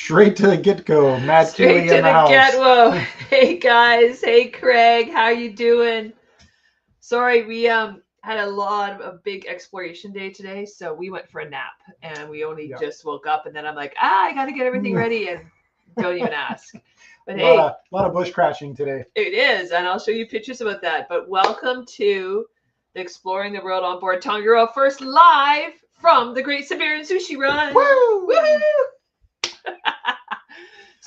Straight to the get-go. Mad Straight Kiwi to in the the house. get-go. Hey guys, hey Craig, how you doing? Sorry, we had a lot of big exploration day today, so we went for a nap and we only Yeah. just woke up and then I'm like, I gotta get everything ready and don't even ask. But A hey, lot of bush crashing today. it is, and I'll show you pictures about that. But welcome to the Exploring the World on Board Tongariro first live from the Great Siberian Sushi Run. Woo! Woohoo!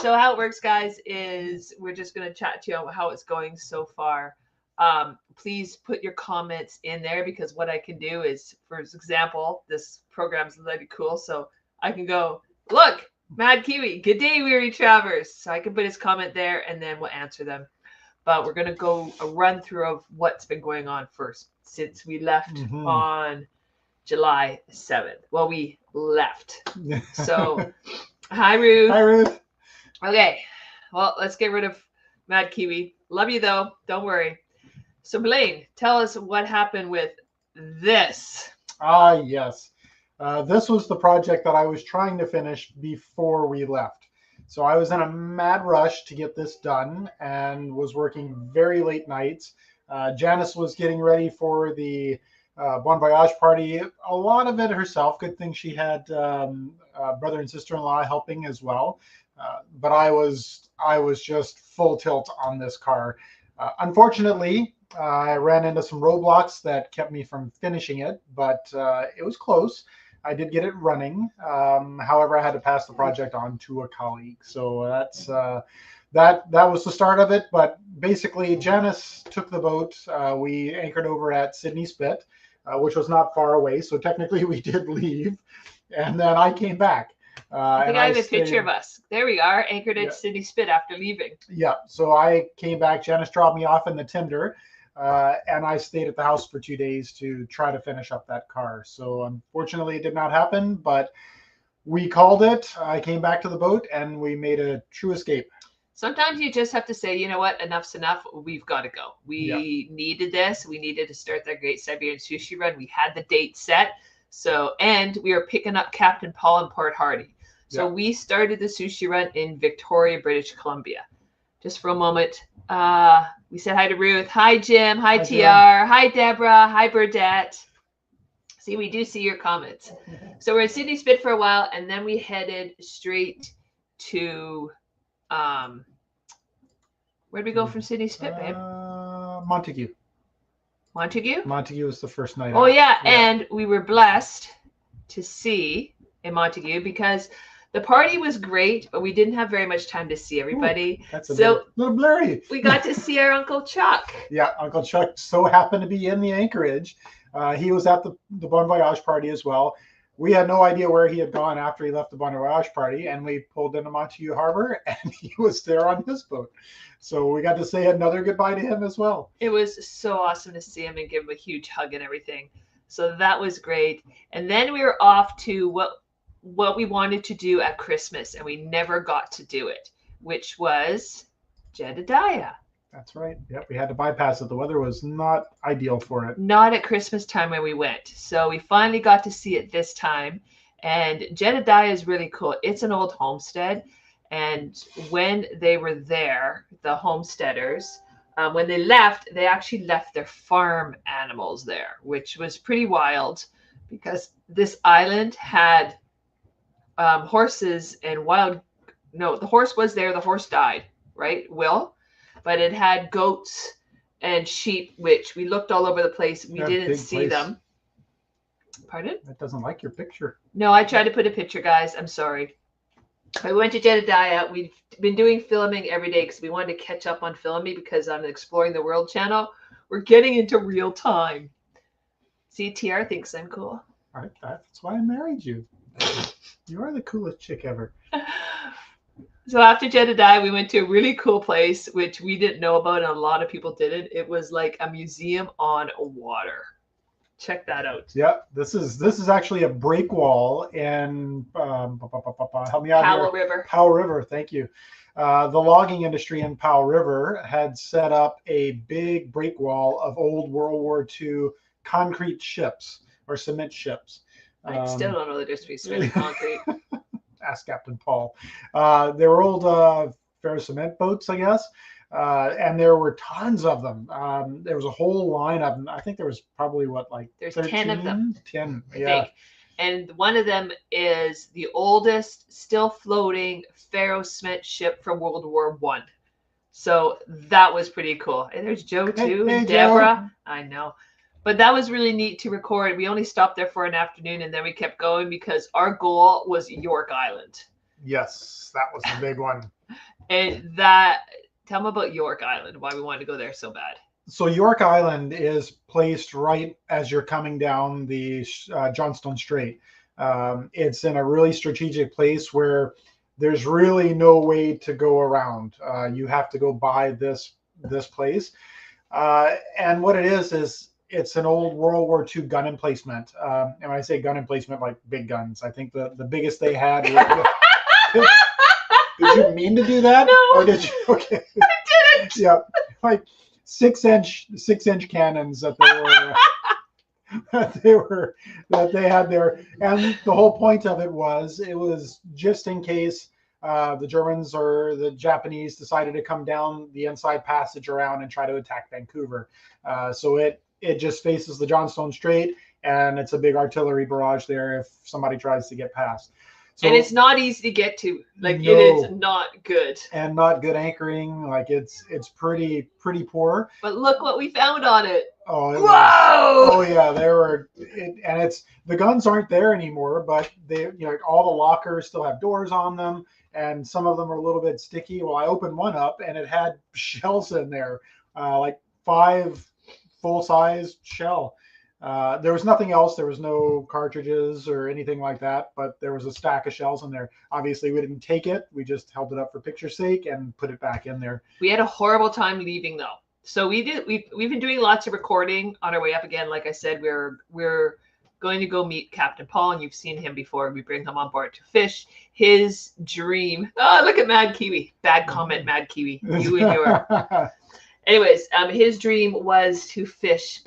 So how it works, guys, is we're just going to chat to you about how it's going so far. Please put your comments in there because what I can do is, for example, this program's really cool. So I can go, look, Mad Kiwi, good day, Weary Travers. So I can put his comment there and then we'll answer them. But we're going to go a run through of what's been going on first since we left on July 7th. Well, we left. So, hi, Ruth. Hi, Ruth. Okay, well, let's get rid of Mad Kiwi. Love you, though. Don't worry. So, Blaine, tell us what happened with this. Yes. This was the project that I was trying to finish before we left. So I was in a mad rush to get this done and was working very late nights. Janice was getting ready for the Bon Voyage party, a lot of it herself. Good thing she had brother and sister-in-law helping as well. But I was just full tilt on this car. Unfortunately, I ran into some roadblocks that kept me from finishing it, but it was close. I did get it running. However, I had to pass the project on to a colleague. So that's that was the start of it. But basically, Janice took the boat. We anchored over at Sydney Spit, which was not far away. So technically, we did leave, and then I came back. I think I have a picture of us. There we are, anchored at Sydney Spit after leaving. Yeah, so I came back. Janice dropped me off in the Tinder, and I stayed at the house for 2 days to try to finish up that car. So unfortunately, it did not happen, but we called it. I came back to the boat, and we made a true escape. Sometimes you just have to say, you know what, enough's enough. We've got to go. We needed this. We needed to start that Great Siberian Sushi Run. We had the date set. So, and we were picking up Captain Paul in Port Hardy. So we started the sushi run in Victoria, British Columbia. Just for a moment, we said hi to Ruth. Hi, Jim. Hi, TR. Hi, Deborah. Hi, Burdette. See, we do see your comments. So we're at Sydney Spit for a while, and then we headed straight to, where'd we go from Sydney Spit, babe? Montague. Montague? Montague was the first night. Oh, yeah, and we were blessed to see in Montague because the party was great, but we didn't have very much time to see everybody. Ooh, that's a little blurry. We got to see our Uncle Chuck. Yeah, Uncle Chuck so happened to be in the anchorage. He was at the Bon Voyage party as well. We had no idea where he had gone after he left the Bon Voyage party, and we pulled into Montague Harbor, and he was there on his boat. So we got to say another goodbye to him as well. It was so awesome to see him and give him a huge hug and everything. So that was great. And then we were off to what we wanted to do at Christmas, and we never got to do it, which was Jedediah. That's right. Yep, we had to bypass it. The weather was not ideal for it. Not at Christmas time when we went. So we finally got to see it this time. And Jedediah is really cool. It's an old homestead. And when they were there, the homesteaders, when they left, they actually left their farm animals there, which was pretty wild because this island had horses and the horse was there. The horse died, right, Will? But it had goats and sheep, which we looked all over the place. We didn't see them. Pardon? That doesn't like your picture. No, I tried to put a picture, guys. I'm sorry. I went to Jedediah. We've been doing filming every day because we wanted to catch up on filming because on the Exploring the World channel, we're getting into real time. See, TR thinks I'm cool. All right, that's why I married you. You are the coolest chick ever. So after Jedediah, we went to a really cool place, which we didn't know about, and a lot of people didn't. It was like a museum on water. Check that out. Yeah, this is actually a break wall in help me out Powell here. River. Powell River, thank you. The logging industry in Powell River had set up a big break wall of old World War II concrete ships or cement ships. I still don't know the difference between cement and concrete. Ask Captain Paul. They were old ferrous cement boats, I guess. And there were tons of them. There was a whole line of them. I think there was probably There's 13? 10 of them. 10, I yeah. think. And one of them is the oldest still floating ferrous cement ship from World War One. So that was pretty cool. And there's Joe too, Hey, and Deborah. Joe. I know. But that was really neat to record. We only stopped there for an afternoon and then we kept going because our goal was York Island. Yes, that was the big one. And that, tell them about York Island, why we wanted to go there so bad. So York Island is placed right as you're coming down the Johnstone Strait. It's in a really strategic place where there's really no way to go around. You have to go by this place. And what it is it's an old World War II gun emplacement. And when I say gun emplacement, like big guns, I think the biggest they had. Did you mean to do that? No. Or did you? Okay. I didn't. Yeah, like 6-inch cannons that they had there, and the whole point of it was just in case the Germans or the Japanese decided to come down the inside passage around and try to attack Vancouver. So it just faces the Johnstone Strait, and it's a big artillery barrage there if somebody tries to get past. So, and it's not easy to get to. Like no, it is not good. And not good anchoring. Like it's pretty poor. But look what we found on it. Oh, Whoa! Yeah, there were, and it's the guns aren't there anymore, but they, all the lockers still have doors on them, and some of them are a little bit sticky. Well, I opened one up, and it had shells in there, like 5 full-size shell. There was nothing else. There was no cartridges or anything like that, but there was a stack of shells in there. Obviously, we didn't take it. We just held it up for picture's sake and put it back in there. We had a horrible time leaving, though. So we've been doing lots of recording on our way up. Again, like I said, we're going to go meet Captain Paul, and you've seen him before. We bring him on board to fish. His dream. Oh, look at Mad Kiwi. Bad comment, Mad Kiwi. You and your. Anyways, his dream was to fish.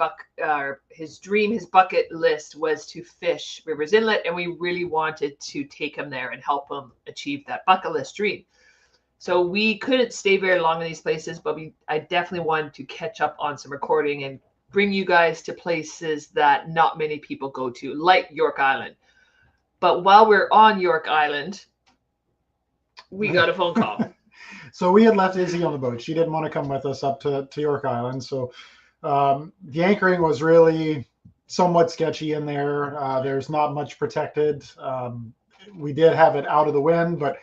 His bucket list was to fish Rivers Inlet, and we really wanted to take him there and help him achieve that bucket list dream. So we couldn't stay very long in these places, but I definitely wanted to catch up on some recording and bring you guys to places that not many people go to, like York Island. But while we're on York Island, we got a phone call. So we had left Izzy on the boat. She didn't want to come with us up to York Island. So the anchoring was really somewhat sketchy in there. There's not much protected. We did have it out of the wind, but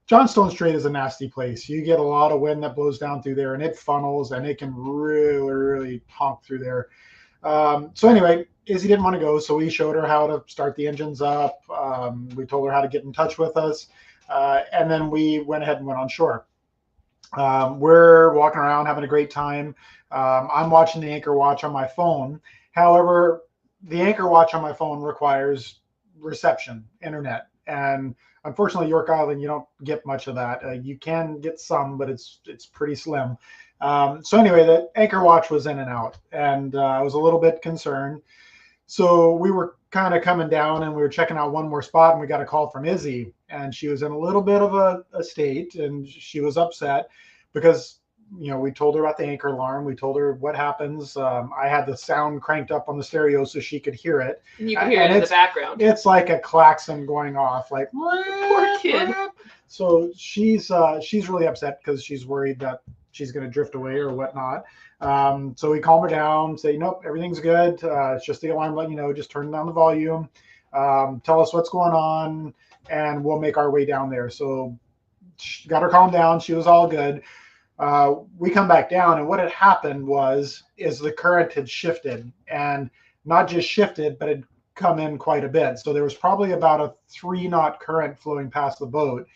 Johnstone Strait is a nasty place. You get a lot of wind that blows down through there, and it funnels, and it can really, really honk through there. So anyway, Izzy didn't want to go, so we showed her how to start the engines up. We told her how to get in touch with us, and then we went ahead and went on shore. We're walking around having a great time. I'm watching the anchor watch on my phone. However, the anchor watch on my phone requires reception, internet, and unfortunately, York Island, you don't get much of that. You can get some, but it's pretty slim. So anyway, the anchor watch was in and out, and I was a little bit concerned. So we were kind of coming down, and we were checking out one more spot, and we got a call from Izzy, and she was in a little bit of a state, and she was upset because we told her about the anchor alarm. We told her what happens. I had the sound cranked up on the stereo so she could hear it. And you could hear it in the background. It's like a klaxon going off, like poor kid. So she's really upset because she's worried that she's going to drift away or whatnot. So we calm her down, say, nope, everything's good. It's just the alarm letting you know, just turn down the volume. Tell us what's going on, and we'll make our way down there. So she got her calmed down. She was all good. We come back down, and what had happened is the current had shifted, and not just shifted, but had come in quite a bit. So there was probably about a 3-knot current flowing past the boat,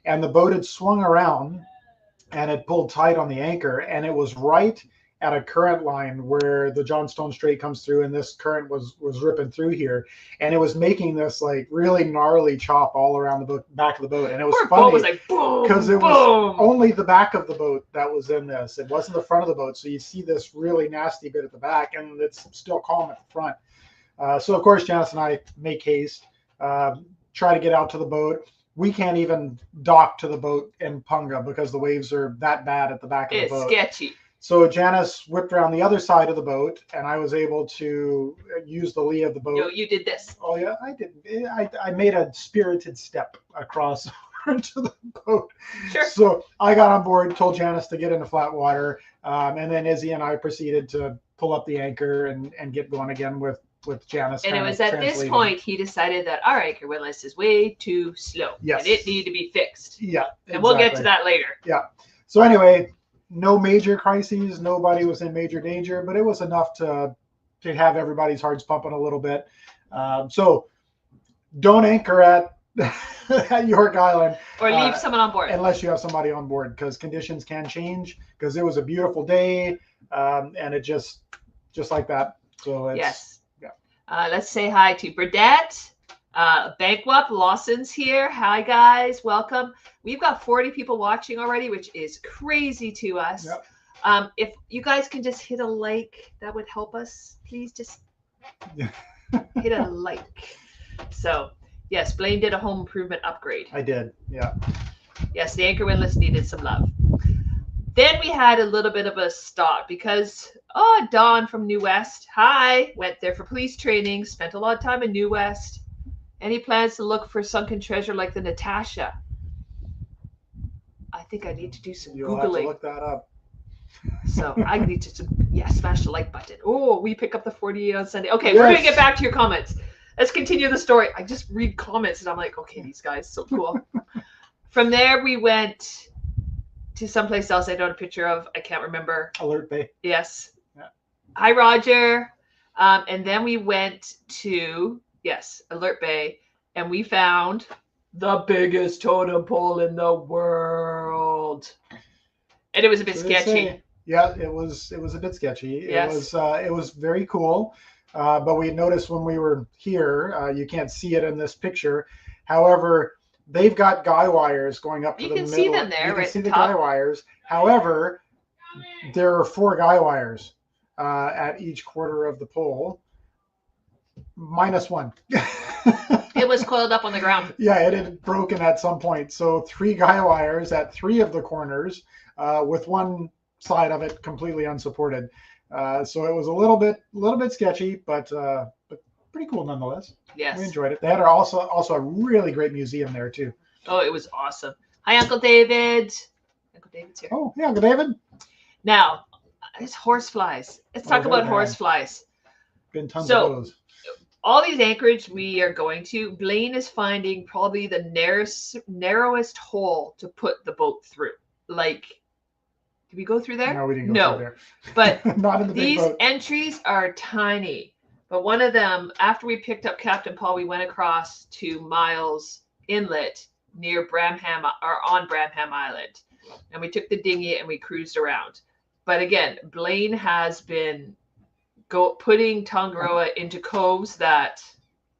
and the boat had swung around and it pulled tight on the anchor, and it was right at a current line where the Johnstone Strait comes through, and this current was ripping through here, and it was making this like really gnarly chop all around the back of the boat. And it was funny because it was only the back of the boat that was in this. It wasn't the front of the boat, so you see this really nasty bit at the back, and it's still calm at the front. So of course Janice and I make haste, try to get out to the boat. we can't even dock to the boat in Punga because the waves are that bad at the back of the It's boat. sketchy. So Janice whipped around the other side of the boat, and I was able to use the lee of the boat. No, you did this. Oh yeah, I did. I made a spirited step across to the boat. Sure. So I got on board, told Janice to get into flat water, and then Izzy and I proceeded to pull up the anchor and get going again with Janice. And it was at this point he decided that our anchor windlass is way too slow. Yes. And it needed to be fixed. Yeah. And we'll get to that later. Yeah. So anyway, no major crises. Nobody was in major danger, but it was enough to have everybody's hearts pumping a little bit. So don't anchor at York Island. Or leave someone on board. Unless you have somebody on board, because conditions can change, because it was a beautiful day, and it just like that. So it's, yes. Yeah. Let's say hi to Burdette. Bankwap Lawson's here. Hi, guys. Welcome. We've got 40 people watching already, which is crazy to us. Yep. If you guys can just hit a like, that would help us. Please just hit a like. So, yes, Blaine did a home improvement upgrade. I did, yeah. Yes, the anchor windlass needed some love. Then we had a little bit of a stop because, Dawn from New West. Hi. Went there for police training. Spent a lot of time in New West. Any plans to look for sunken treasure like the Natasha? I think I need to do some You'll Googling. have to look that up. So I need to, smash the like button. Oh, we pick up the 48 on Sunday. Okay, We're going to get back to your comments. Let's continue the story. I just read comments and I'm like, okay, these guys, so cool. From there, we went to someplace else I don't have a picture of. I can't remember. Alert Bay. Yes. Yeah. Hi, Roger. And then we went to, Alert Bay, and we found the biggest totem pole in the world. And it was a bit sketchy. Yeah, it was a bit sketchy. Yes. It was very cool. But we noticed when we were here, you can't see it in this picture. However, they've got guy wires going up to the middle. You can see them there, You can right? see the guy wires. However, there are 4 guy wires at each quarter of the pole, minus 1. It was coiled up on the ground. Yeah, it had broken at some point. So 3 guy wires at 3 of the corners, with one side of it completely unsupported. So it was a little bit sketchy, but pretty cool nonetheless. Yes, we enjoyed it. They had also a really great museum there too. Oh, it was awesome. Hi, Uncle David. Uncle David's here. Oh, yeah, Uncle David. Now, it's horseflies. Let's talk about horseflies. Been tons of those. All these anchorage we are going to, Blaine is finding probably the narrowest hole to put the boat through. Like, did we go through there? No, we didn't go through there. But not in the these big boat. entries are tiny. But one of them, after we picked up Captain Paul, we went across to Miles Inlet near Bramham, or on Bramham Island. And we took the dinghy and we cruised around. But again, Blaine has been putting Tongaroa into coves that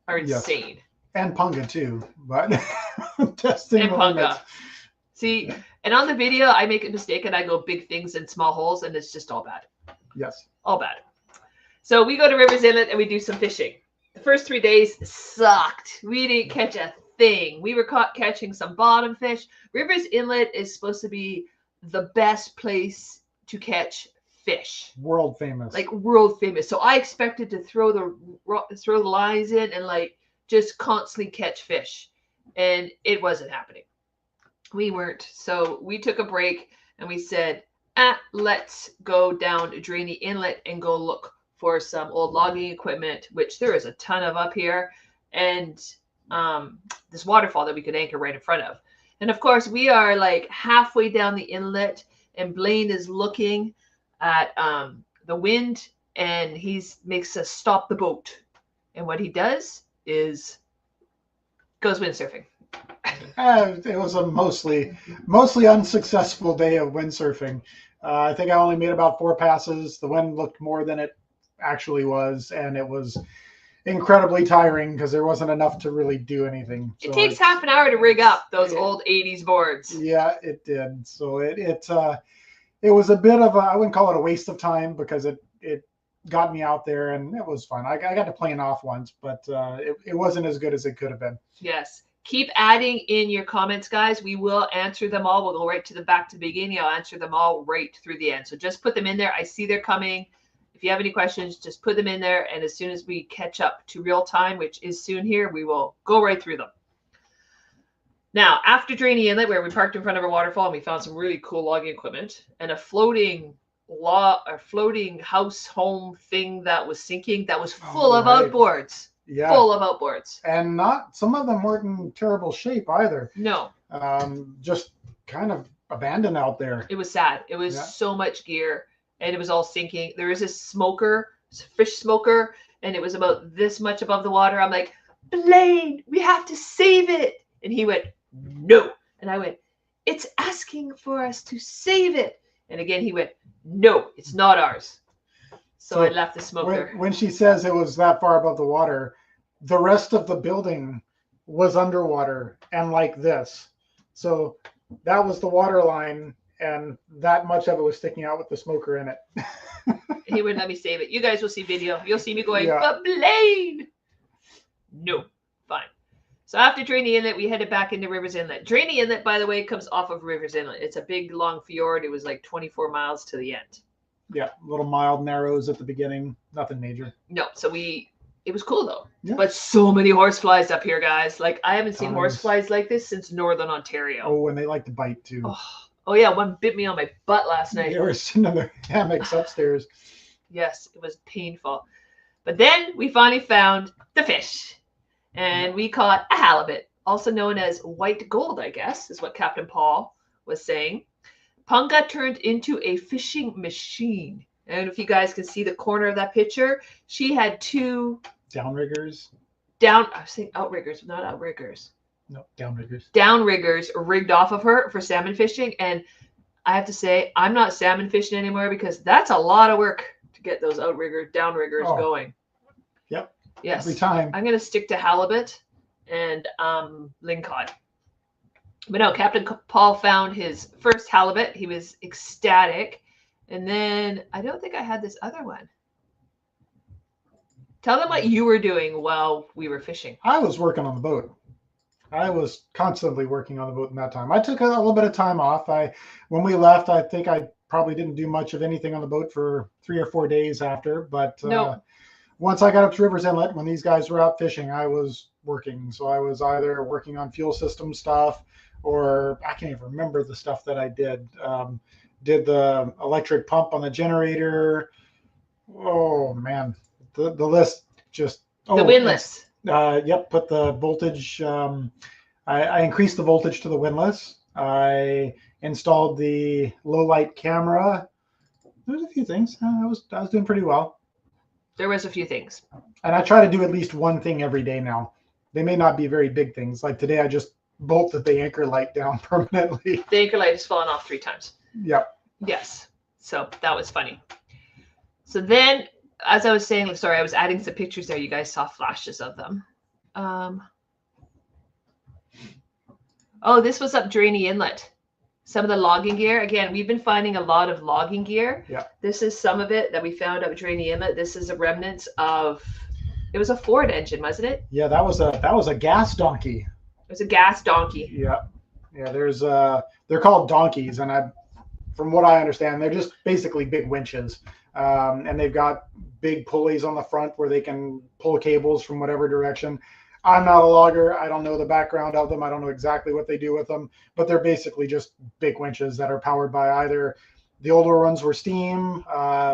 are insane. Yes. And Punga too, but testing and the Punga. limits. See, and on the video, I make a mistake and I go big things in small holes, and it's just all bad. Yes. All bad. So we go to Rivers Inlet and we do some fishing. The first 3 days sucked. We didn't catch a thing. We were catching some bottom fish. Rivers Inlet is supposed to be the best place to catch fish. World famous. Like world famous. So I expected to throw the lines in and like just constantly catch fish. And it wasn't happening. We weren't. So we took a break and we said, let's go down to Drainy Inlet and go look for some old logging equipment, which there is a ton of up here, and this waterfall that we could anchor right in front of. And of course, we are like halfway down the inlet, and Blaine is looking at the wind, and he makes us stop the boat. And what he does is goes windsurfing. It was a mostly unsuccessful day of windsurfing. I think I only made about 4 passes. The wind looked more than it actually was, and it was incredibly tiring because there wasn't enough to really do anything. So it takes half an hour to rig up those old 80s boards. Yeah, it did. So it was a bit of I wouldn't call it a waste of time, because it got me out there and it was fun. I got to play an off once, but it wasn't as good as it could have been. Yes. Keep adding in your comments, guys. We will answer them all. We'll go right to the back to the beginning. I'll answer them all right through the end. So just put them in there. I see they're coming. If you have any questions, just put them in there. And as soon as we catch up to real time, which is soon here, we will go right through them. Now, after Drainy Inlet, where we parked in front of a waterfall, and we found some really cool logging equipment and a floating house home thing that was sinking, that was full of outboards. Yeah. Full of outboards. And some of them weren't in terrible shape either. No. Just kind of abandoned out there. It was sad. It was so much gear, and it was all sinking. There was this smoker, fish smoker, and it was about this much above the water. I'm like, Blaine, we have to save it. And he went, no. And I went, it's asking for us to save it. And again, he went, no, it's not ours. So I left the smoker. When she says it was that far above the water, the rest of the building was underwater and like this. So that was the water line, and that much of it was sticking out with the smoker in it. He wouldn't let me save it. You guys will see video. You'll see me going, but Blaine. No, fine. So after Drainy Inlet, we headed back into Rivers Inlet. Drainy Inlet, by the way, comes off of Rivers Inlet. It's a big, long fjord. It was like 24 miles to the end. Yeah, little mild narrows at the beginning. Nothing major. No, so it was cool though. Yeah. But so many horseflies up here, guys. Like, I haven't seen horseflies like this since Northern Ontario. Oh, and they like to bite too. Oh yeah, one bit me on my butt last night. They were sitting in their hammocks upstairs. Yes, it was painful. But then we finally found the fish. And we caught a halibut, also known as white gold, I guess, is what Captain Paul was saying. Punga turned into a fishing machine. And if you guys can see the corner of that picture, she had two downriggers. I was saying outriggers, not outriggers. No, downriggers. Downriggers rigged off of her for salmon fishing. And I have to say, I'm not salmon fishing anymore because that's a lot of work to get those downriggers going. Yep. Yes. Every time. I'm going to stick to halibut and lingcod. But no, Captain Paul found his first halibut. He was ecstatic. And then I don't think I had this other one. Tell them what you were doing while we were fishing. I was working on the boat. I was constantly working on the boat in that time. I took a little bit of time off. When we left, I think I probably didn't do much of anything on the boat for 3 or 4 days after. But once I got up to Rivers Inlet, when these guys were out fishing, I was working. So I was either working on fuel system stuff, or I can't even remember the stuff that I did. Did the electric pump on the generator. Oh man, the list just the windlass. Yep, put the voltage. I increased the voltage to the windlass. I installed the low light camera. There's a few things. I was doing pretty well. There was a few things. And I try to do at least one thing every day now. They may not be very big things. Like today, I just bolted the anchor light down permanently. The anchor light has fallen off 3 times. Yep. Yes. So that was funny. So then, as I was saying, sorry, I was adding some pictures there. You guys saw flashes of them. Oh, this was up Drainy Inlet. Some of the logging gear. Again, we've been finding a lot of logging gear. Yeah. This is some of it that we found up Drainy Inlet. This is a remnants of, it was a Ford engine, wasn't it? Yeah, that was a gas donkey. It was a gas donkey. Yeah. Yeah, they're called donkeys, and from what I understand, they're just basically big winches. And they've got big pulleys on the front where they can pull cables from whatever direction. I'm not a logger. I don't know the background of them. I don't know exactly what they do with them, but they're basically just big winches that are powered by either the older ones were steam.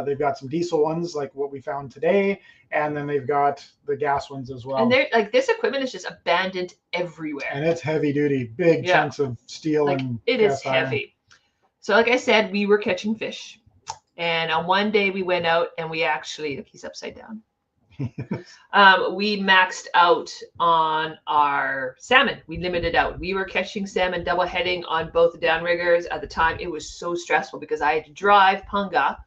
They've got some diesel ones like what we found today. And then they've got the gas ones as well. And they're like, this equipment is just abandoned everywhere. And it's heavy duty, big chunks of steel. Like, and it is heavy. So like I said, we were catching fish. And on one day we went out and we actually, look, he's upside down. We maxed out on our salmon. We limited out. We were catching salmon double heading on both the downriggers at the time. It was so stressful because I had to drive Punga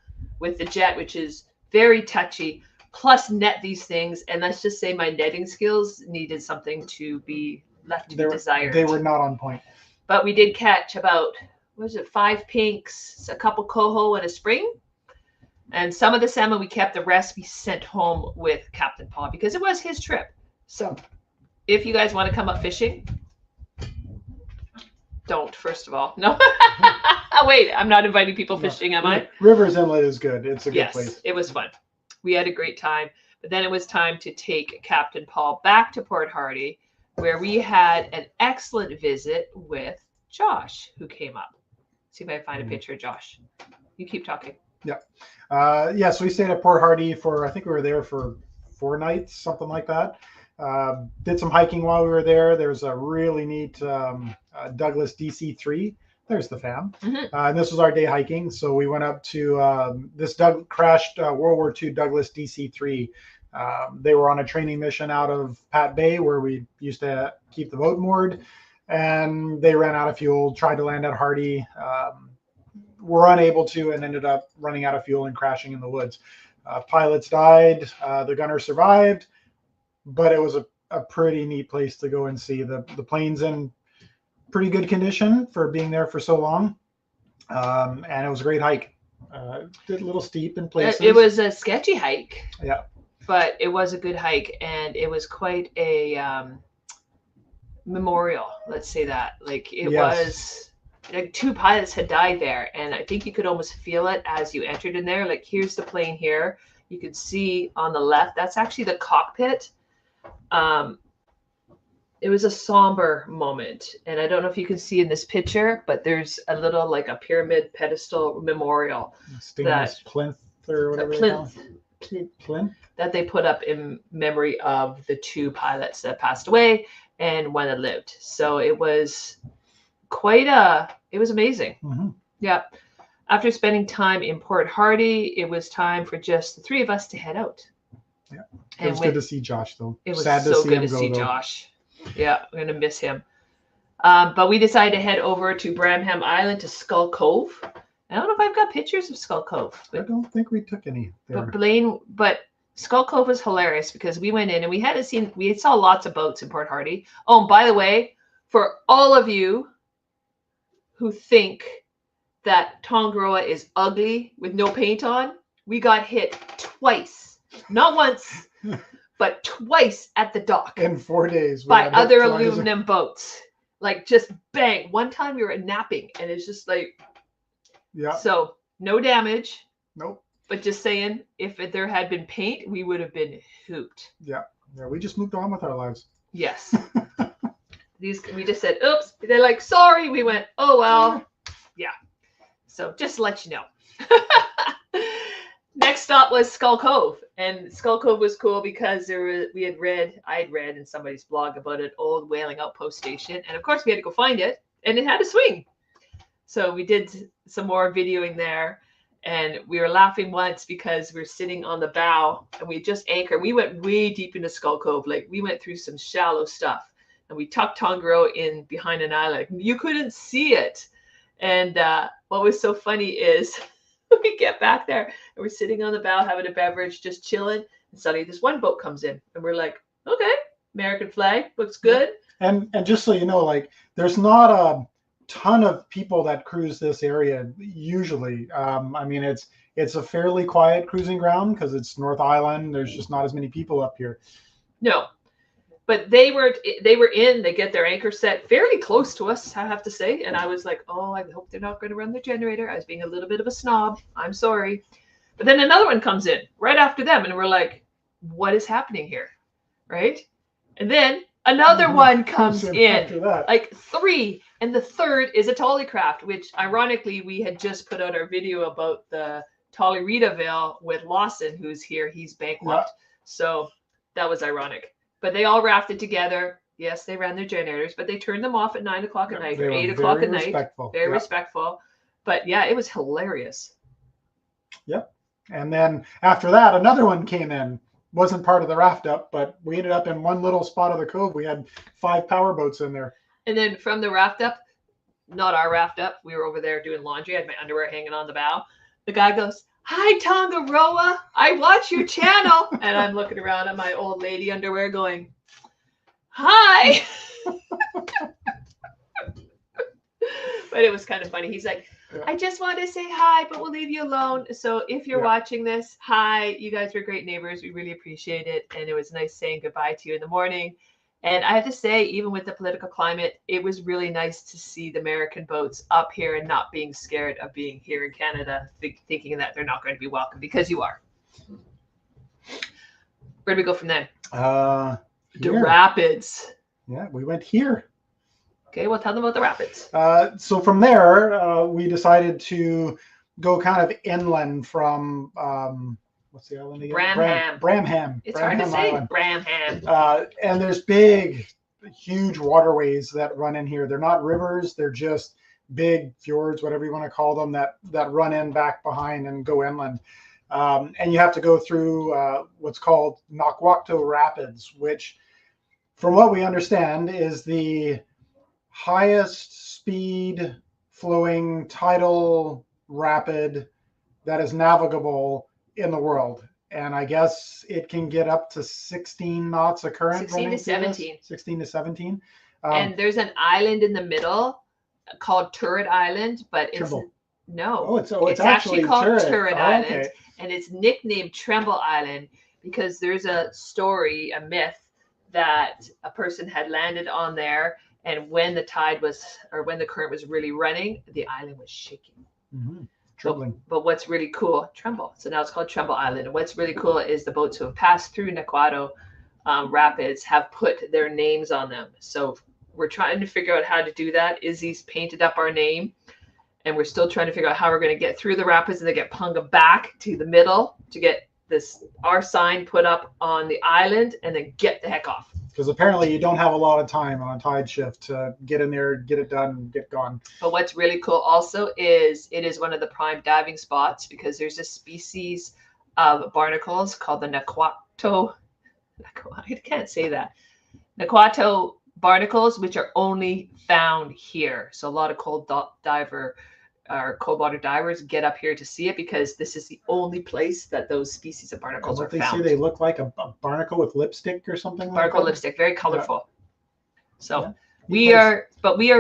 with the jet, which is very touchy, plus net these things. And let's just say my netting skills needed something to be left to be desired. They were not on point. But we did catch about, what was it, 5 pinks, a couple coho, and a spring. And some of the salmon we kept, the rest we sent home with Captain Paul because it was his trip. So if you guys want to come up fishing, Don't, first of all. No. Wait, I'm not inviting people fishing, am I? Rivers Inlet is good. It's a good Yes, place. it was fun. We had a great time. But then it was time to take Captain Paul back to Port Hardy, where we had an excellent visit with Josh, who came up. See if I can find a picture of Josh. You keep talking. Yeah. So we stayed at Port Hardy for, I think we were there for 4 nights, something like that. Did some hiking while we were there. There's a really neat Douglas DC-3. There's the fam. And this was our day hiking. So we went up to this crashed World War II Douglas DC-3. They were on a training mission out of Pat Bay, where we used to keep the boat moored. And they ran out of fuel, tried to land at Hardy. Were unable to, and ended up running out of fuel and crashing in the woods. Pilots died. The gunner survived. But it was a pretty neat place to go and see. The plane's in pretty good condition for being there for so long. And it was a great hike. Did a little steep in places. It was a sketchy hike. Yeah. But it was a good hike, and it was quite a memorial. Let's say that. Like it was, like 2 pilots had died there, and I think you could almost feel it as you entered in there. Like here's the plane here. You could see on the left. That's actually the cockpit. It was a somber moment, and I don't know if you can see in this picture, but there's a little like a pyramid pedestal memorial. Stainless plinth or whatever. Plinth that they put up in memory of the 2 pilots that passed away and one that lived. So it was it was amazing. Yeah. After spending time in Port Hardy, it was time for just the 3 of us to head out. Yeah. It was good to see Josh, though. It was sad so good to see Josh. Yeah, I'm going to miss him. But we decided to head over to Bramham Island to Skull Cove. I don't know if I've got pictures of Skull Cove. I don't think we took any there. But Skull Cove was hilarious because we went in and we saw lots of boats in Port Hardy. Oh, and by the way, for all of you who think that Tongaroa is ugly with no paint on, we got hit twice. Not once, but twice at the dock. In 4 days. By other aluminum boats. Like just bang. One time we were napping and it's just like, yeah. So no damage. Nope. But just saying, if there had been paint, we would have been hooped. Yeah. Yeah. We just moved on with our lives. Yes. We just said, oops. They're like, sorry. We went, oh, well. Yeah. So just to let you know. Next stop was Skull Cove. And Skull Cove was cool because I had read in somebody's blog about an old whaling outpost station. And of course we had to go find it. And it had a swing. So we did some more videoing there, and we were laughing once because we were sitting on the bow and we just anchored. We went way deep into Skull Cove. Like we went through some shallow stuff, and we tucked Tongaroa in behind an island. You couldn't see it. And what was so funny is we get back there and we're sitting on the bow having a beverage, just chilling. And suddenly this one boat comes in and we're like, okay, American flag, looks good. And just so you know, like there's not a ton of people that cruise this area usually. I mean, it's a fairly quiet cruising ground because it's North Island. There's just not as many people up here. No, but they get their anchor set fairly close to us, I have to say. And I was like, oh, I hope they're not going to run the generator. I was being a little bit of a snob. I'm sorry. But then another one comes in right after them. And we're like, what is happening here? Right. And then another one comes in, like 3. And the third is a Tollycraft, which ironically, we had just put out our video about the Tollyreetaville with Lawson, who's here. He's bankrupt. Yeah. So that was ironic. But they all rafted together. Yes, they ran their generators, but they turned them off at 9 o'clock at night or 8 o'clock at night. Very respectful. But yeah, it was hilarious. Yep. And then after that, another one came in. Wasn't part of the raft up, but we ended up in one little spot of the cove. We had 5 power boats in there. And then from the raft up, not our raft up, we were over there doing laundry. I had my underwear hanging on the bow. The guy goes, hi, Tongaroa. I watch your channel. And I'm looking around at my old lady underwear going, hi. But it was kind of funny. He's like, I just want to say hi, but we'll leave you alone. So if you're watching this, hi, you guys were great neighbors. We really appreciate it. And it was nice saying goodbye to you in the morning. And I have to say, even with the political climate, it was really nice to see the American boats up here and not being scared of being here in Canada, thinking that they're not going to be welcome, because you are. Where do we go from there? The rapids. Yeah, we went here. Okay, well, tell them about the rapids. So from there, we decided to go kind of inland from what's the island again? Bramham. It's hard to say. Bramham. And there's big, huge waterways that run in here. They're not rivers. They're just big fjords, whatever you want to call them, that run in back behind and go inland. And you have to go through what's called Naquacto Rapids, which, from what we understand, is the highest speed flowing tidal rapid that is navigable in the world. And I guess it can get up to 16 knots a current. 16 to 17. 16 to 17. And there's an island in the middle called Turret Island, but it's Tremble. no. It's actually called Turret Island. Okay. And it's nicknamed Tremble Island because there's a story, a myth, that a person had landed on there, and when the tide was, or when the current was really running, the island was shaking. Mm-hmm. Trembling. But what's really cool, Tremble. So now it's called Tremble Island. And what's really cool is the boats who have passed through Naquacto Rapids have put their names on them. So we're trying to figure out how to do that. Izzy's painted up our name, and we're still trying to figure out how we're going to get through the rapids and then get Punga back to the middle to get our sign put up on the island and then get the heck off. Because apparently you don't have a lot of time on a tide shift to get in there, get it done, and get gone. But what's really cool also is it is one of the prime diving spots because there's a species of barnacles called the Naquacto. I can't say that. Naquacto barnacles, which are only found here. So a lot of cold water divers get up here to see it because this is the only place that those species of barnacles are found. They say they look like a barnacle with lipstick or something. Barnacle lipstick, very colorful. Yeah. So we are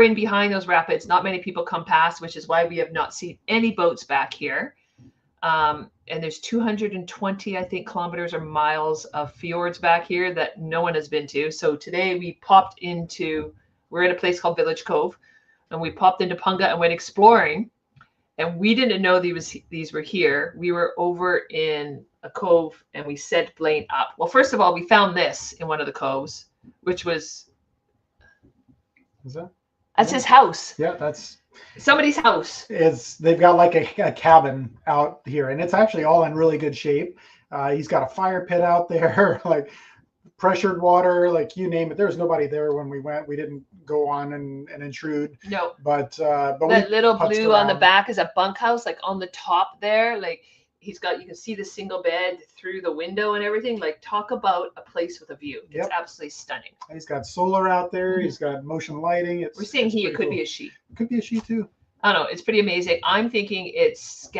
in behind those rapids. Not many people come past, which is why we have not seen any boats back here. And there's 220, I think, kilometers or miles of fjords back here that no one has been to. So today we're in a place called Village Cove, and we popped into Punga and went exploring. And we didn't know these were here. We were over in a cove and we sent Blaine up. Well, first of all, we found this in one of the coves, which was... That's his house. Yeah, that's... somebody's house. They've got like a cabin out here, and it's actually all in really good shape. He's got a fire pit out there, like pressured water, like you name it. There was nobody there when we went. We didn't go on and intrude. No. But that little blue on the back is a bunkhouse, like on the top there. Like you can see the single bed through the window and everything. Like talk about a place with a view. It's absolutely stunning. He's got solar out there. Mm-hmm. He's got motion lighting. We're saying it could be a she. It could be a she too. I don't know. It's pretty amazing. I'm thinking it's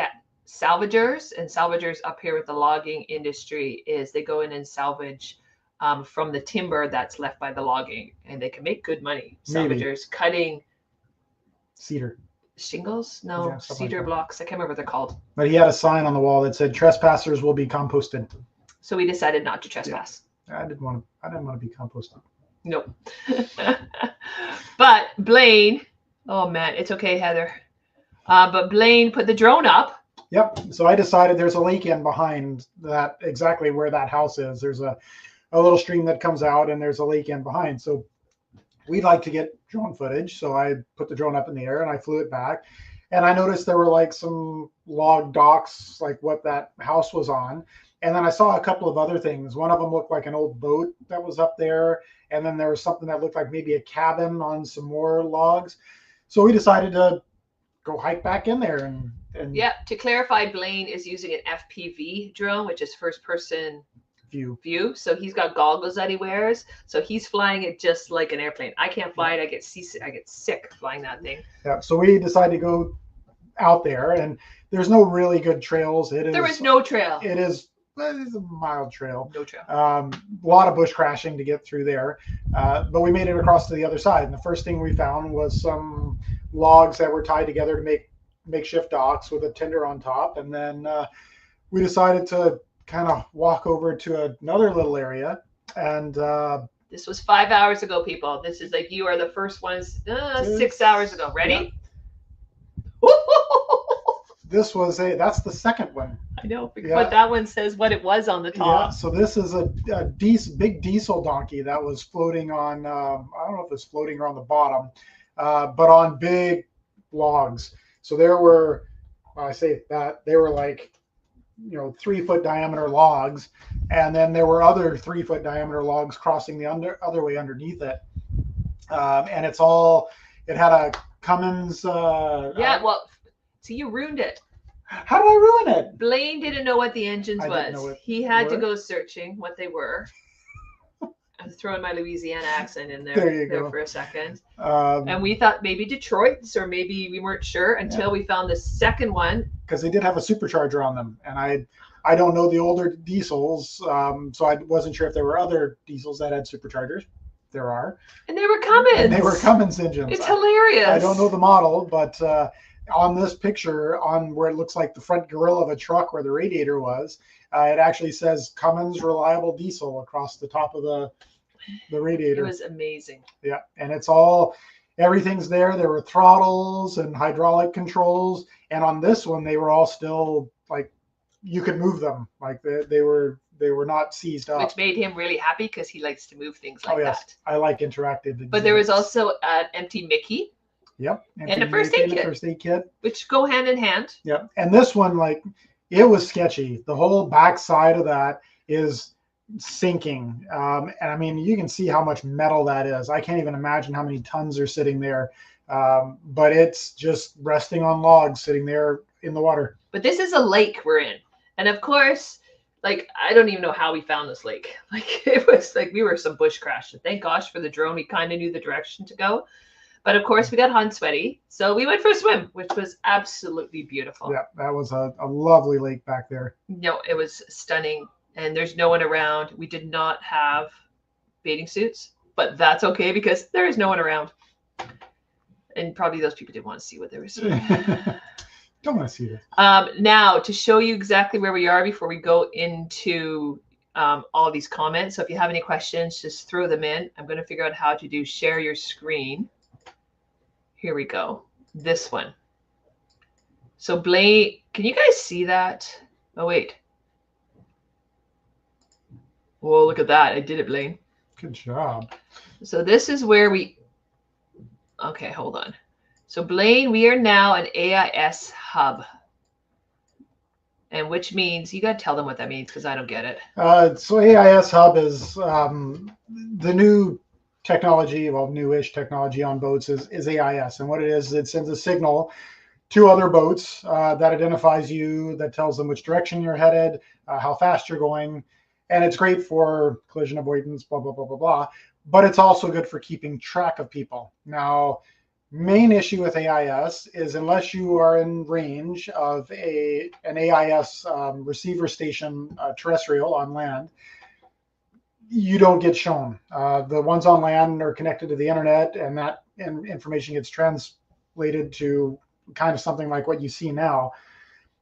salvagers, and salvagers up here with the logging industry is they go in and salvage from the timber that's left by the logging, and they can make good money. Salvagers cutting cedar shingles, cedar blocks. I can't remember what they're called. But he had a sign on the wall that said trespassers will be composted. So we decided not to trespass. Yeah. I didn't want to be composted. Nope. But Blaine, oh man, it's okay, Heather. But Blaine put the drone up. Yep. So I decided there's a lake in behind that, exactly where that house is. There's a little stream that comes out, and there's a lake in behind. So we'd like to get drone footage. So I put the drone up in the air and I flew it back. And I noticed there were like some log docks, like what that house was on. And then I saw a couple of other things. One of them looked like an old boat that was up there. And then there was something that looked like maybe a cabin on some more logs. So we decided to go hike back in there. And yeah, to clarify, Blaine is using an FPV drone, which is first person view. So he's got goggles that he wears. So he's flying it just like an airplane. I can't fly it. I get seasick. I get sick flying that thing. Yeah. So we decided to go out there, and there's no really good trails. There is no trail. It's a mild trail. No trail. A lot of bush crashing to get through there. But we made it across to the other side. And the first thing we found was some logs that were tied together to make makeshift docks with a tender on top. And then we decided to kind of walk over to another little area. And This was 5 hours ago, people. This is like you are the first ones 6 hours ago. Ready? Yeah. This was that's the second one. I know, but that one says what it was on the top. Yeah, so this is a big diesel donkey that was floating on, I don't know if it's floating around the bottom, but on big logs. So there were, I say that, they were like, 3-foot diameter logs. And then there were other 3-foot diameter logs crossing the other way underneath it. And it had a Cummins. Well, see, you ruined it. How did I ruin it? Blaine didn't know what the engines was. He had to go searching what they were. I'm throwing my Louisiana accent in there for a second. And we thought maybe Detroit's, or maybe we weren't sure until we found the second one. Because they did have a supercharger on them. And I don't know the older diesels, so I wasn't sure if there were other diesels that had superchargers. There are. And they were Cummins. Engines. It's hilarious. I don't know the model, but on this picture, on where it looks like the front grill of a truck where the radiator was, it actually says Cummins reliable diesel across the top of the radiator. It was amazing. Yeah, and everything's there. There were throttles and hydraulic controls, and on this one they were all still like you could move them, like they were not seized up. Which made him really happy because he likes to move things like that. I like interactive exhibits. But there was also an empty Mickey. Yep. And a first aid kit. Which go hand in hand. Yep. And this one, it was sketchy. The whole back side of that is sinking. And I mean, you can see how much metal that is. I can't even imagine how many tons are sitting there. But it's just resting on logs sitting there in the water. But this is a lake we're in. And of course, I don't even know how we found this lake. It was like we were some bush crash. And thank gosh for the drone. We kind of knew the direction to go. But of course, we got hot and sweaty. So we went for a swim, which was absolutely beautiful. Yeah, that was a lovely lake back there. No, it was stunning. And there's no one around. We did not have bathing suits, but that's okay because there is no one around. And probably those people didn't want to see what they were seeing. Don't want to see this. Now, to show you exactly where we are before we go into all these comments. So if you have any questions, just throw them in. I'm going to figure out how to share your screen. Here we go. This one. So Blaine, can you guys see that? Oh, wait. Whoa, look at that. I did it, Blaine. Good job. So this is where okay, hold on. So Blaine, we are now an AIS hub. And which means, you got to tell them what that means because I don't get it. So AIS hub is the new technology, newish technology on boats is AIS. And what it is, it sends a signal to other boats that identifies you, that tells them which direction you're headed, how fast you're going. And it's great for collision avoidance, blah, blah, blah, blah, blah. But it's also good for keeping track of people. Now, main issue with AIS is unless you are in range of an AIS receiver station terrestrial on land, you don't get shown. The ones on land are connected to the internet, and that information gets translated to kind of something like what you see now.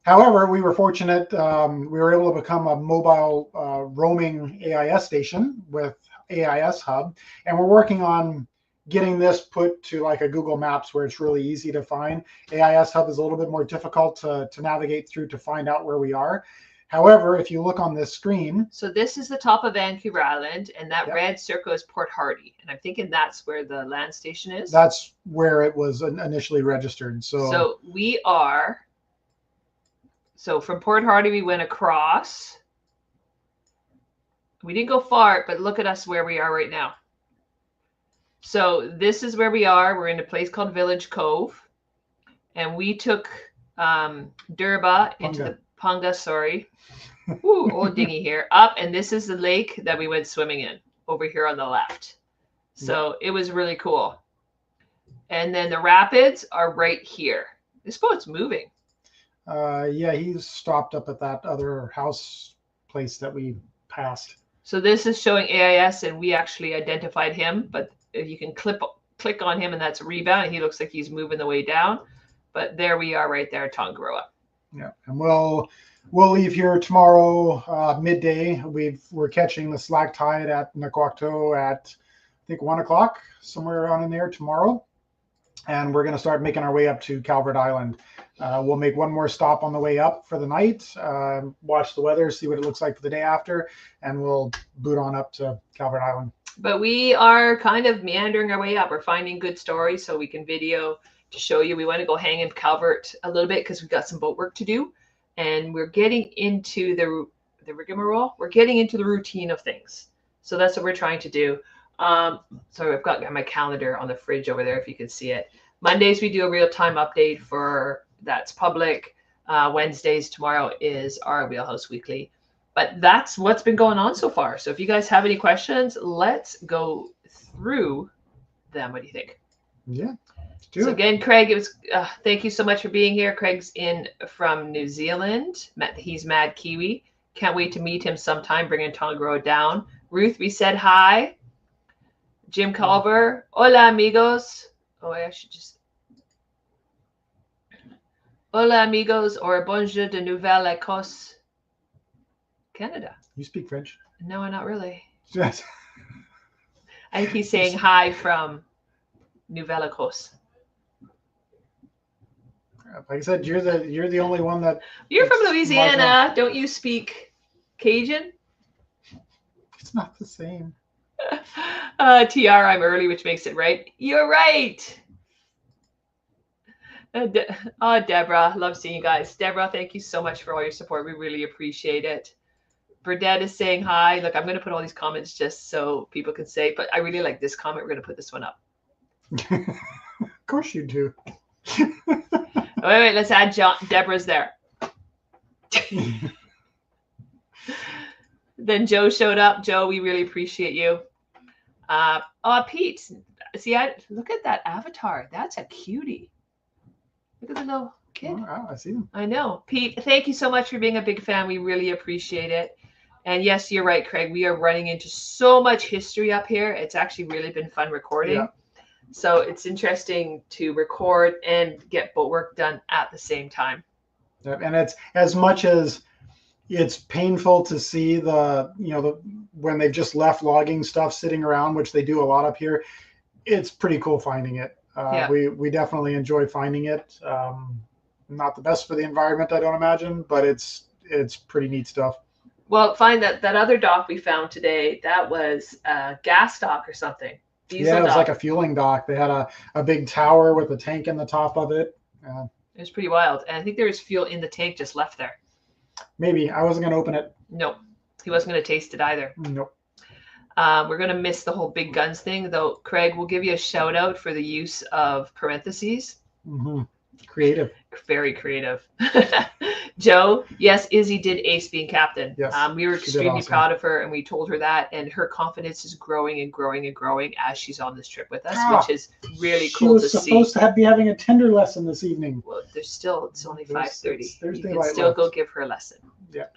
However, we were fortunate. We were able to become a mobile roaming AIS station with AIS Hub, and we're working on getting this put to like a Google Maps where it's really easy to find. AIS Hub is a little bit more difficult to navigate through to find out where we are. However, if you look on this screen. So this is the top of Vancouver Island, and that red circle is Port Hardy. And I'm thinking that's where the land station is. That's where it was initially registered. So we are, from Port Hardy, we went across. We didn't go far, but look at us where we are right now. So this is where we are. We're in a place called Village Cove. And we took Durba into the Punga, Ooh, old dinghy here. Up, and this is the lake that we went swimming in over here on the left. So it was really cool. And then the rapids are right here. This boat's moving. Yeah, he's stopped up at that other house place that we passed. So this is showing AIS, and we actually identified him, but you can click on him, and that's rebound. He looks like he's moving the way down. But there we are right there, Tongaroa. Yeah, and we'll leave here tomorrow midday. We're catching the slack tide at Nakwakto at think 1 o'clock, somewhere around in there tomorrow. And we're going to start making our way up to Calvert Island. We'll make one more stop on the way up for the night, watch the weather, see what it looks like for the day after, and we'll boot on up to Calvert Island. But we are kind of meandering our way up. We're finding good stories so we can video to show you. We want to go hang in Calvert a little bit because we've got some boat work to do. And we're getting into the rigmarole. We're getting into the routine of things. So that's what we're trying to do. So I've got my calendar on the fridge over there if you can see it. Mondays we do a real-time update that's public. Wednesdays, tomorrow is our Wheelhouse Weekly. But that's what's been going on so far. So if you guys have any questions, let's go through them. What do you think? Yeah. So again, Craig, it was thank you so much for being here. Craig's in from New Zealand. He's Mad Kiwi. Can't wait to meet him sometime. Bringing Tongro down. Ruth, we said hi. Jim Culver. Hola, amigos. Oh, I should just. Hola, amigos, or bonjour de Nouvelle-Écosse. Canada. You speak French? No, not really. Yes. I think he's saying hi from Nouvelle-Écosse. Like I said, you're the only one that. You're from Louisiana. Don't you speak Cajun? It's not the same. TR, I'm early, which makes it right. You're right. Deborah, love seeing you guys. Deborah, thank you so much for all your support. We really appreciate it. Burdette is saying hi. Look, I'm going to put all these comments just so people can say, but I really like this comment. We're going to put this one up. Of course you do. Wait, let's add John. Deborah's there. Then Joe showed up. Joe, we really appreciate you. Pete, see, look at that avatar. That's a cutie. Look at the little kid. Oh, I see him. I know. Pete, thank you so much for being a big fan. We really appreciate it. And yes, you're right, Craig. We are running into so much history up here. It's actually really been fun recording. Yeah. So it's interesting to record and get boat work done at the same time. And it's as much as it's painful to see when they've just left logging stuff sitting around, which they do a lot up here. It's pretty cool finding it. We definitely enjoy finding it. Not the best for the environment, I don't imagine, but it's pretty neat stuff. Well, find that other dock we found today. That was a gas dock or something. Diesel it was dock. Like a fueling dock. They had a big tower with a tank in the top of it. It was pretty wild. And I think there was fuel in the tank just left there. Maybe. I wasn't going to open it. No. He wasn't going to taste it either. Nope. We're going to miss the whole big guns thing, though. Craig, we'll give you a shout out for the use of parentheses. Mm-hmm. Creative. Very creative. Joe, yes, Izzy did ace being captain. Yes, we were extremely proud of her, and we told her that, and her confidence is growing and growing and growing as she's on this trip with us, which is really cool to see. She was supposed to be having a tender lesson this evening. Well, it's only 5:30. You can still go give her a lesson. Yeah.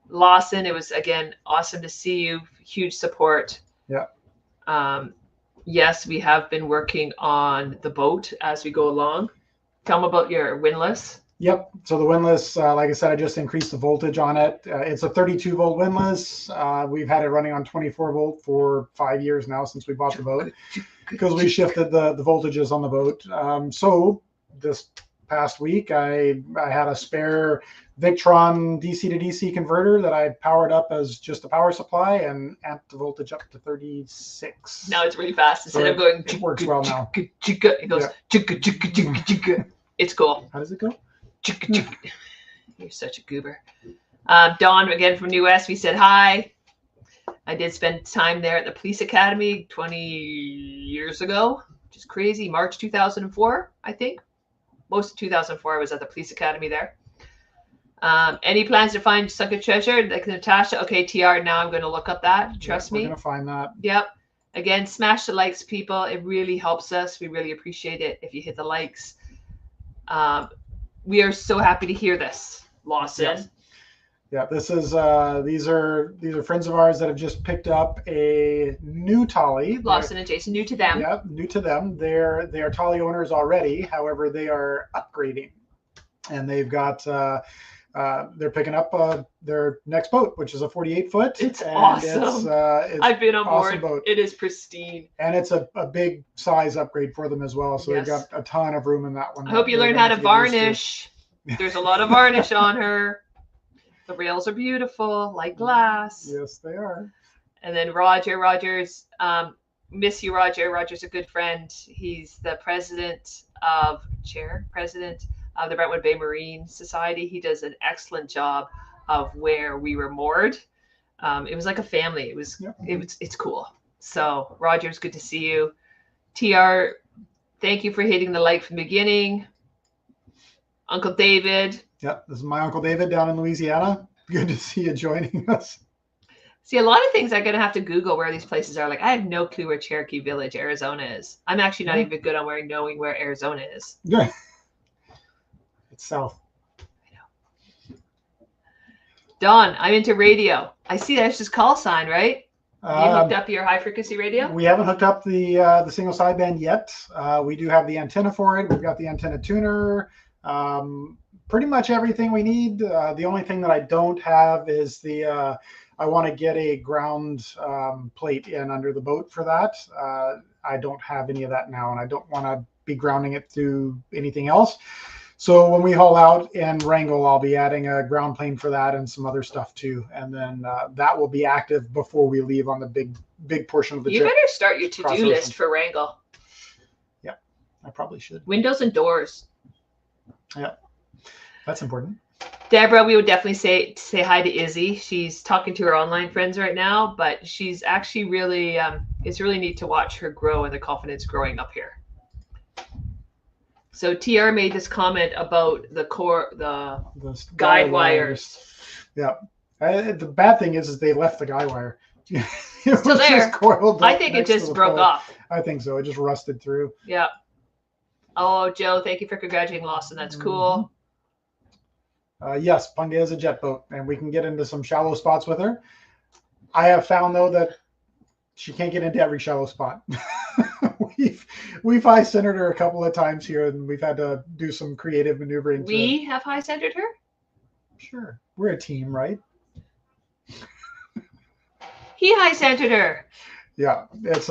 Lawson, it was, again, awesome to see you. Huge support. Yeah. Yes, we have been working on the boat as we go along. Tell them about your windlass. Yep. So the windlass, like I said, I just increased the voltage on it. It's a 32 volt windlass. We've had it running on 24 volt for 5 years now since we bought the boat because we shifted the voltages on the boat. So this past week, I had a spare Victron DC to DC converter that I powered up as just a power supply and amped the voltage up to 36. Now it's really fast. Instead of going, it works well now. It goes, it's cool. How does it go? You're such a goober. Dawn, again from New West, we said hi. I did spend time there at the police academy 20 years ago, which is crazy. March 2004, I think. Most of 2004, I was at the police academy there. Any plans to find sunken treasure? Like Natasha, okay, TR, now I'm going to look up that. Trust me. We're going to find that. Yep. Again, smash the likes, people. It really helps us. We really appreciate it if you hit the likes. We are so happy to hear this, Lawson. Yes. Yeah, this is these are friends of ours that have just picked up a new Tolly. Lawson and Jason, new to them. Yeah, new to them. They are Tolly owners already. However, they are upgrading, and they've got they're picking up their next boat, which is a 48-foot. It's and awesome. It's I've been on awesome board. boat. It is pristine. And it's a big size upgrade for them as well. So Yes. they've got a ton of room in that one. I hope you learn how to varnish. There's a lot of varnish on her. The rails are beautiful, like glass. Yes, they are. And then Rogers, miss you, Roger. Roger's a good friend. He's the president of the Brentwood Bay Marine Society. He does an excellent job of where we were moored. It was like a family. It's cool. So Rogers, good to see you. TR, thank you for hitting the like from the beginning. Uncle David. Yep, this is my Uncle David down in Louisiana. Good to see you joining us. See, a lot of things I'm going to have to Google where these places are. Like, I have no clue where Cherokee Village, Arizona is. I'm actually not even good on knowing where Arizona is. Yeah. It's south. I know. Don, I'm into radio. I see that's just call sign, right? You hooked up your high frequency radio? We haven't hooked up the single sideband yet. We do have the antenna for it. We've got the antenna tuner. Pretty much everything we need. The only thing that I don't have is I want to get a ground plate in under the boat for that. I don't have any of that now, and I don't want to be grounding it through anything else. So when we haul out in Wrangell, I'll be adding a ground plane for that and some other stuff too. And then that will be active before we leave on the big portion of the trip. You better start your to-do list for Wrangell. Yeah, I probably should. Windows and doors. Yeah, that's important. Deborah, we would definitely say hi to Izzy. She's talking to her online friends right now, but she's actually really, it's really neat to watch her grow and the confidence growing up here. So TR made this comment about the guide wires. Yeah. The bad thing is they left the guy wire. It Still was there. just coiled I think it just broke off. I think so. It just rusted through. Yeah. Oh, Joe, thank you for congratulating Lawson. That's cool. Yes, Pangea is a jet boat, and we can get into some shallow spots with her. I have found, though, that she can't get into every shallow spot. We've high centered her a couple of times here, and we've had to do some creative maneuvering. We have high centered her? Sure. We're a team, right? He high centered her. Yeah, it's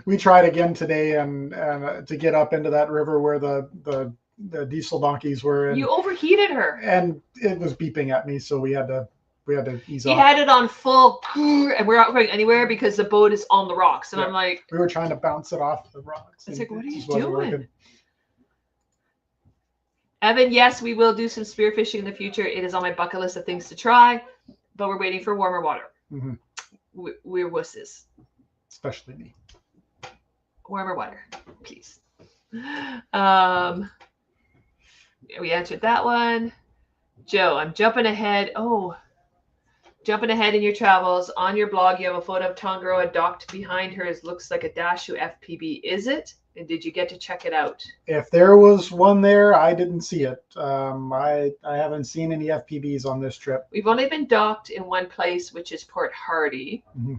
we tried again today and to get up into that river where the diesel donkeys were. And, you overheated her. And it was beeping at me, so we had to ease off. He had it on full, and we're not going anywhere because the boat is on the rocks. And yeah. I'm like, we were trying to bounce it off the rocks. It's like, what are you doing? Evan, yes, we will do some spearfishing in the future. It is on my bucket list of things to try, but we're waiting for warmer water. Mm-hmm. We're wusses. Especially me. Warmer water, please. We answered that one. Joe, I'm jumping ahead. Oh, jumping ahead in your travels. On your blog, you have a photo of Tongaroa docked behind her. It looks like a Dashu FPB. Is it? And did you get to check it out? If there was one there, I didn't see it. I haven't seen any FPBs on this trip. We've only been docked in one place, which is Port Hardy. Mm-hmm.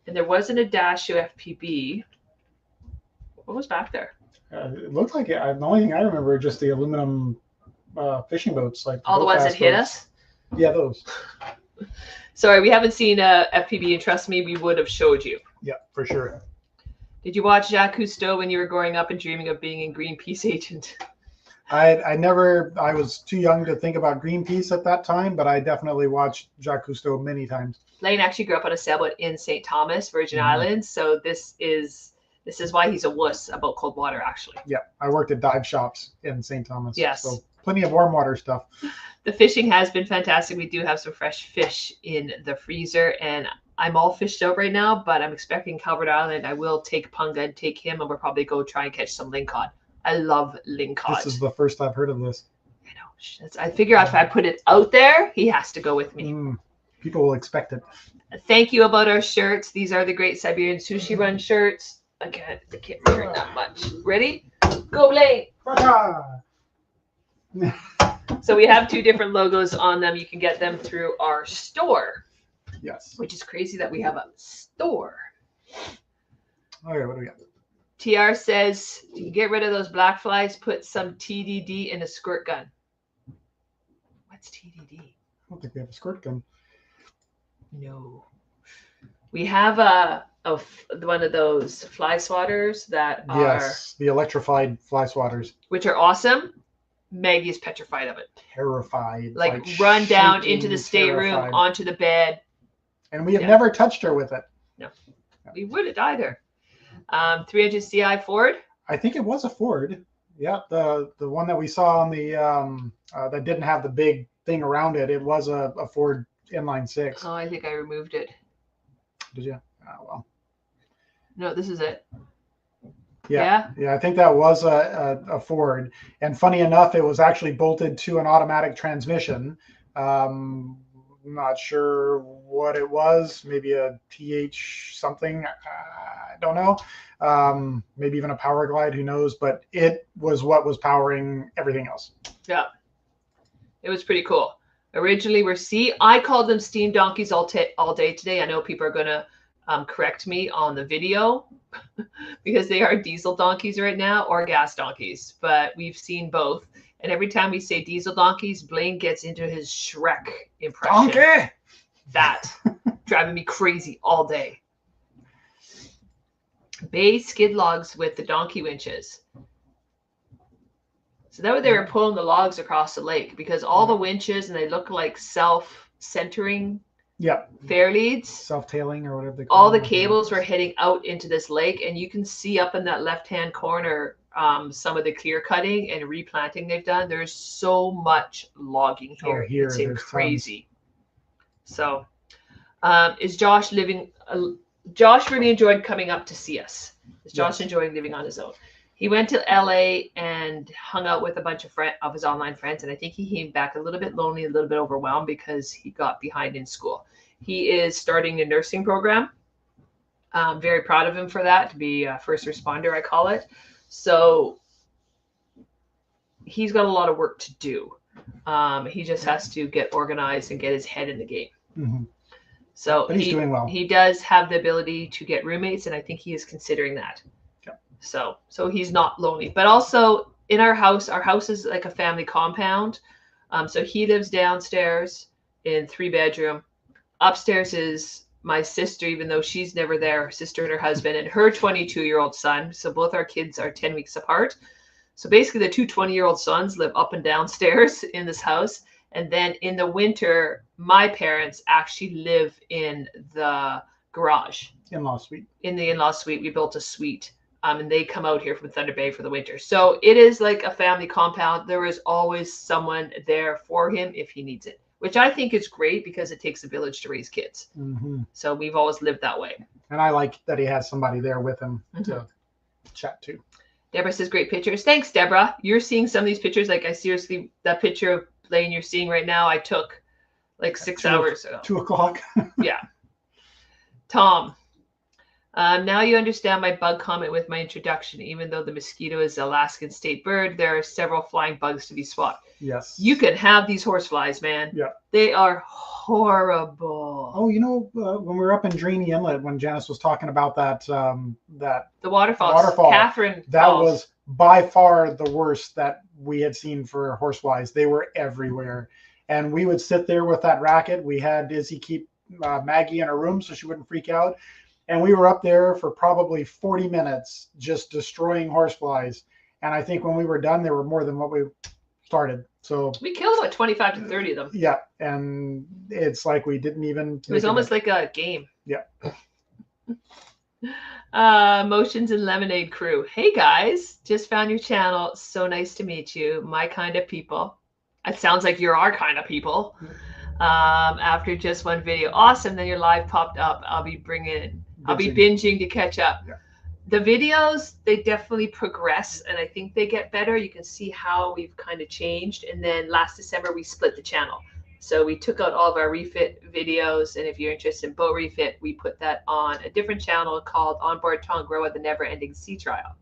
And there wasn't a Dashu FPB. What was back there? It looked like it. The only thing I remember are just the aluminum fishing boats, like all the ones that hit us. Yeah, those. Sorry, we haven't seen a FPB, and trust me, we would have showed you. Yeah, for sure. Did you watch Jacques Cousteau when you were growing up and dreaming of being a Greenpeace agent? I was too young to think about Greenpeace at that time, but I definitely watched Jacques Cousteau many times. Lane actually grew up on a sailboat in St. Thomas, Virgin Islands, so this is why he's a wuss about cold water, actually. Yeah, I worked at dive shops in St. Thomas. Yes. So plenty of warm water stuff. The fishing has been fantastic. We do have some fresh fish in the freezer, and I'm all fished out right now, but I'm expecting Calvert Island. I will take Punga and take him, and we'll probably go try and catch some lingcod. I love lingcod. This is the first I've heard of this. I know. I figure out if I put it out there, he has to go with me. People will expect it. Thank you about our shirts. These are the Great Siberian Sushi Run shirts. I can't hear that much. Ready? Go, Lane. So we have two different logos on them. You can get them through our store. Yes. Which is crazy that we have a store. Okay, what do we got? TR says, you get rid of those black flies, put some TDD in a squirt gun. What That's TDD. I don't think we have a squirt gun. No. We have one of those fly swatters that Yes, the electrified fly swatters. which are awesome. Maggie is petrified of it. Terrified. Like run down shaking, into the stateroom, terrified. onto the bed. And we have never touched her with it. No, we wouldn't either. 300 CI Ford. I think it was a Ford. Yeah, the one that we saw on the that didn't have the big thing around it. It was a Ford inline 6. Oh, I think I removed it. Did you? Oh, well. No, this is it. Yeah, I think that was a Ford. And funny enough, it was actually bolted to an automatic transmission. Not sure what it was. Maybe a TH something. I don't know. Maybe even a Power Glide. Who knows? But it was what was powering everything else. Yeah, it was pretty cool. Originally, I called them steam donkeys all day today. I know people are gonna correct me on the video because they are diesel donkeys right now or gas donkeys, but we've seen both. And every time we say diesel donkeys, Blaine gets into his Shrek impression. Donkey! That driving me crazy all day. Bay skid logs with the donkey winches. So that way they were pulling the logs across the lake because all the winches, and they look like self-centering fair leads. Self-tailing or whatever they call All them. the cables were heading out into this lake, and you can see up in that left-hand corner some of the clear cutting and replanting they've done. There's so much logging here. It's crazy. Tons. So is Josh living? Josh really enjoyed coming up to see us. Is Josh enjoying living on his own? He went to LA and hung out with a bunch of his online friends, and I think he came back a little bit lonely, a little bit overwhelmed because he got behind in school. He is starting a nursing program. I'm very proud of him for that, to be a first responder, I call it. So he's got a lot of work to do. He just has to get organized and get his head in the game. Mm-hmm. So but he's doing well. He does have the ability to get roommates, and I think he is considering that. So he's not lonely. But also in our house is like a family compound. So he lives downstairs in 3-bedroom. Upstairs is my sister, even though she's never there, her sister and her husband, and her 22-year-old son. So both our kids are 10 weeks apart. So basically the two 20-year-old sons live up and downstairs in this house. And then in the winter, my parents actually live in the garage. In-law suite. In the in-law suite. We built a suite. And they come out here from Thunder Bay for the winter. So it is like a family compound. There is always someone there for him if he needs it, which I think is great because it takes a village to raise kids. Mm-hmm. So we've always lived that way. And I like that he has somebody there with him to chat to. Deborah says, great pictures. Thanks, Deborah. You're seeing some of these pictures. Like that picture of Blaine you're seeing right now, I took like 6 hours ago. 2 o'clock. Yeah. Tom. Now you understand my bug comment with my introduction. Even though the mosquito is the Alaskan state bird, there are several flying bugs to be swapped. Yes. You can have these horseflies, man. Yeah. They are horrible. Oh, when we were up in Drainey Inlet, when Janice was talking about that the waterfalls. Catherine that Falls. was by far the worst that we had seen for horseflies. They were everywhere. And we would sit there with that racket. We had Izzy keep Maggie in her room so she wouldn't freak out. And we were up there for probably 40 minutes just destroying horseflies. And I think when we were done, there were more than what we started. So we killed about 25 to 30 of them. Yeah. And it's like we didn't even. It was almost like a game. Yeah. Motions and Lemonade crew. Hey guys, just found your channel. So nice to meet you. My kind of people. It sounds like you're our kind of people. After just one video. Awesome. Then your live popped up. I'll be binging to catch up. Yeah. The videos, they definitely progress, and I think they get better. You can see how we've kind of changed. And then last December, we split the channel. So we took out all of our refit videos, and if you're interested in boat refit, we put that on a different channel called Onboard Tongaroa, the Never Ending Sea Trial.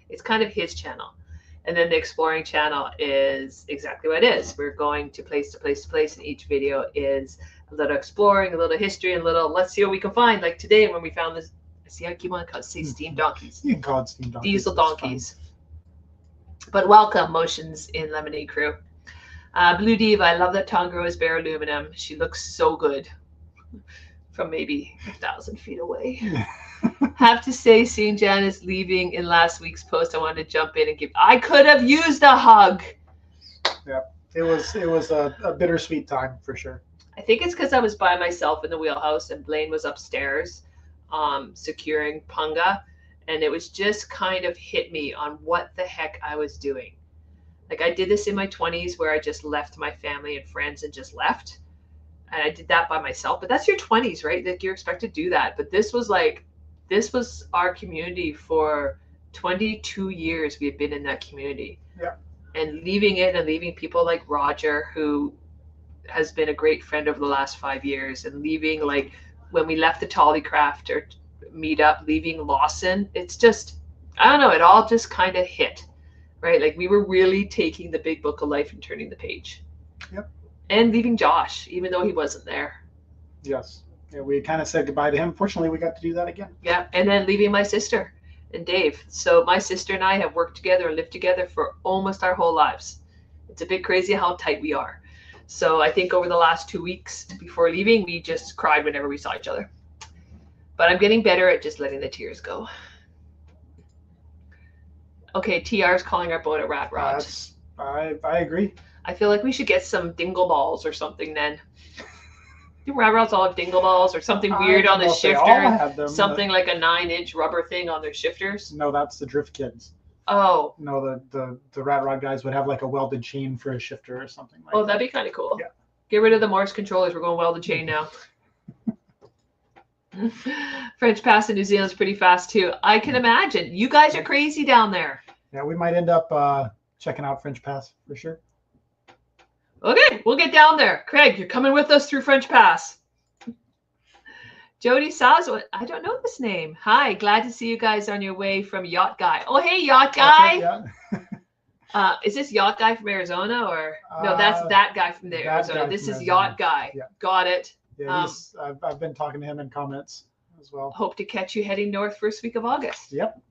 It's kind of his channel. And then the exploring channel is exactly what it is. We're going to place to place to place, and each video is a little exploring, a little history, and a little let's see what we can find. Like today when we found this, see, I keep on saying steam donkeys. You can call it steam donkeys. Diesel donkeys. But welcome, Motions in Lemonade crew. Blue Diva, I love that Tongro is bare aluminum. She looks so good from maybe 1,000 feet away. Have to say, seeing Janice leaving in last week's post, I wanted to jump in and give. I could have used a hug. Yeah, it was a bittersweet time for sure. I think it's because I was by myself in the wheelhouse and Blaine was upstairs, securing Punga, and it was just kind of hit me on what the heck I was doing. Like, I did this in my 20s where I just left my family and friends and just left, and I did that by myself. But that's your 20s, right? Like, you're expected to do that. But this was our community for 22 years. We had been in that community. Yeah. And leaving it and leaving people like Roger, who has been a great friend over the last 5 years, and leaving, like, when we left the Tollycraft or meetup, leaving Lawson, it's just, I don't know, it all just kind of hit, right? Like, we were really taking the big book of life and turning the page. Yep. And leaving Josh, even though he wasn't there. Yes. Yeah, we kind of said goodbye to him. Fortunately, we got to do that again. Yeah, and then leaving my sister and Dave. So my sister and I have worked together and lived together for almost our whole lives. It's a bit crazy how tight we are. So I think over the last 2 weeks before leaving, we just cried whenever we saw each other. But I'm getting better at just letting the tears go. Okay, TR's calling our boat a rat rod. I agree. I feel like we should get some dingle balls or something then. Do rat rods all have dingle balls or something weird on the shifter? Something like a 9-inch rubber thing on their shifters? No, that's the Drift Kids. Oh. No, the rat rod guys would have like a welded chain for a shifter or something like that. Oh, that'd be kind of cool. Yeah. Get rid of the Morse controllers. We're going welded chain now. French Pass in New Zealand's pretty fast too. I can imagine. You guys are crazy down there. Yeah, we might end up checking out French Pass for sure. Okay, we'll get down there. Craig, you're coming with us through French Pass. Jody Sazwa, I don't know this name. Hi, glad to see you guys on your way from Yacht Guy. Oh, hey, Yacht Guy. Okay, yeah. Is this Yacht Guy from Arizona or no? That's that guy from Arizona. This is Arizona. Yacht Guy. Yeah. Got it. Yeah, I've been talking to him in comments as well. Hope to catch you heading north first week of August. Yep.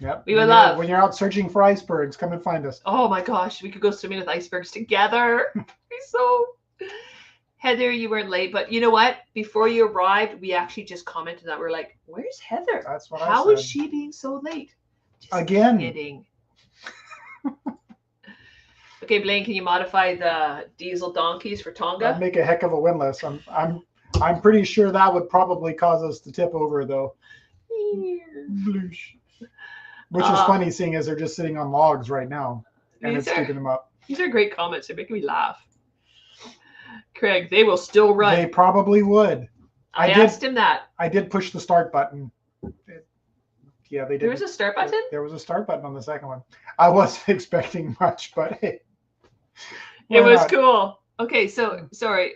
Yep. We would love. When you're out searching for icebergs, come and find us. Oh my gosh, we could go swimming with icebergs together. So, Heather, you weren't late, but you know what? Before you arrived, we actually just commented that we're like, "Where's Heather? That's what I said. How is she being so late?" Just again. Kidding. Okay, Blaine, can you modify the diesel donkeys for Tonga? That'd make a heck of a windlass. I'm pretty sure that would probably cause us to tip over though. Which is funny, seeing as they're just sitting on logs right now, and it's keeping them up. These are great comments. They're making me laugh. Craig, they will still run. They probably would. I asked him that. I did push the start button. Yeah, they did. There was a start button? There was a start button on the second one. I wasn't expecting much, but hey. It was cool. Okay, so, sorry.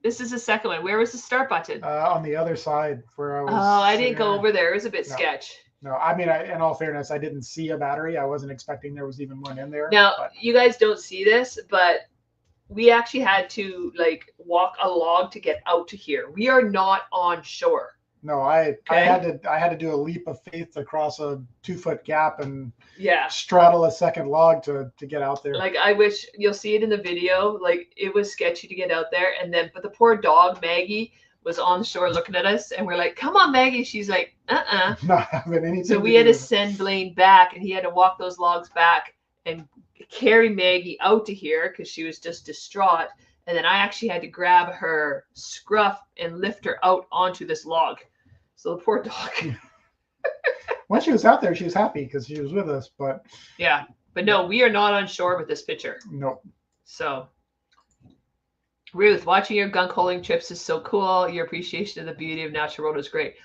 This is the second one. Where was the start button? On the other side where I was. Oh, I didn't go over there. It was a bit sketch. No, I mean, in all fairness, I didn't see a battery. I wasn't expecting there was even one in there. Now, you guys don't see this, but we actually had to like walk a log to get out to here. We are not on shore. No, I had to do a leap of faith across a 2-foot gap and straddle a second log to get out there. Like, I wish you'll see it in the video. Like, it was sketchy to get out there, and then but the poor dog Maggie was on shore looking at us, and we're like, "Come on, Maggie." She's like, Not having anything. So we had to send Blaine back, and he had to walk those logs back and carry Maggie out to here because she was just distraught. And then I actually had to grab her scruff and lift her out onto this log. So the poor dog. When she was out there, she was happy because she was with us. But yeah, but no, we are not on shore with this picture. Nope. So. Ruth, watching your gunk holing trips is so cool. Your appreciation of the beauty of natural world is great.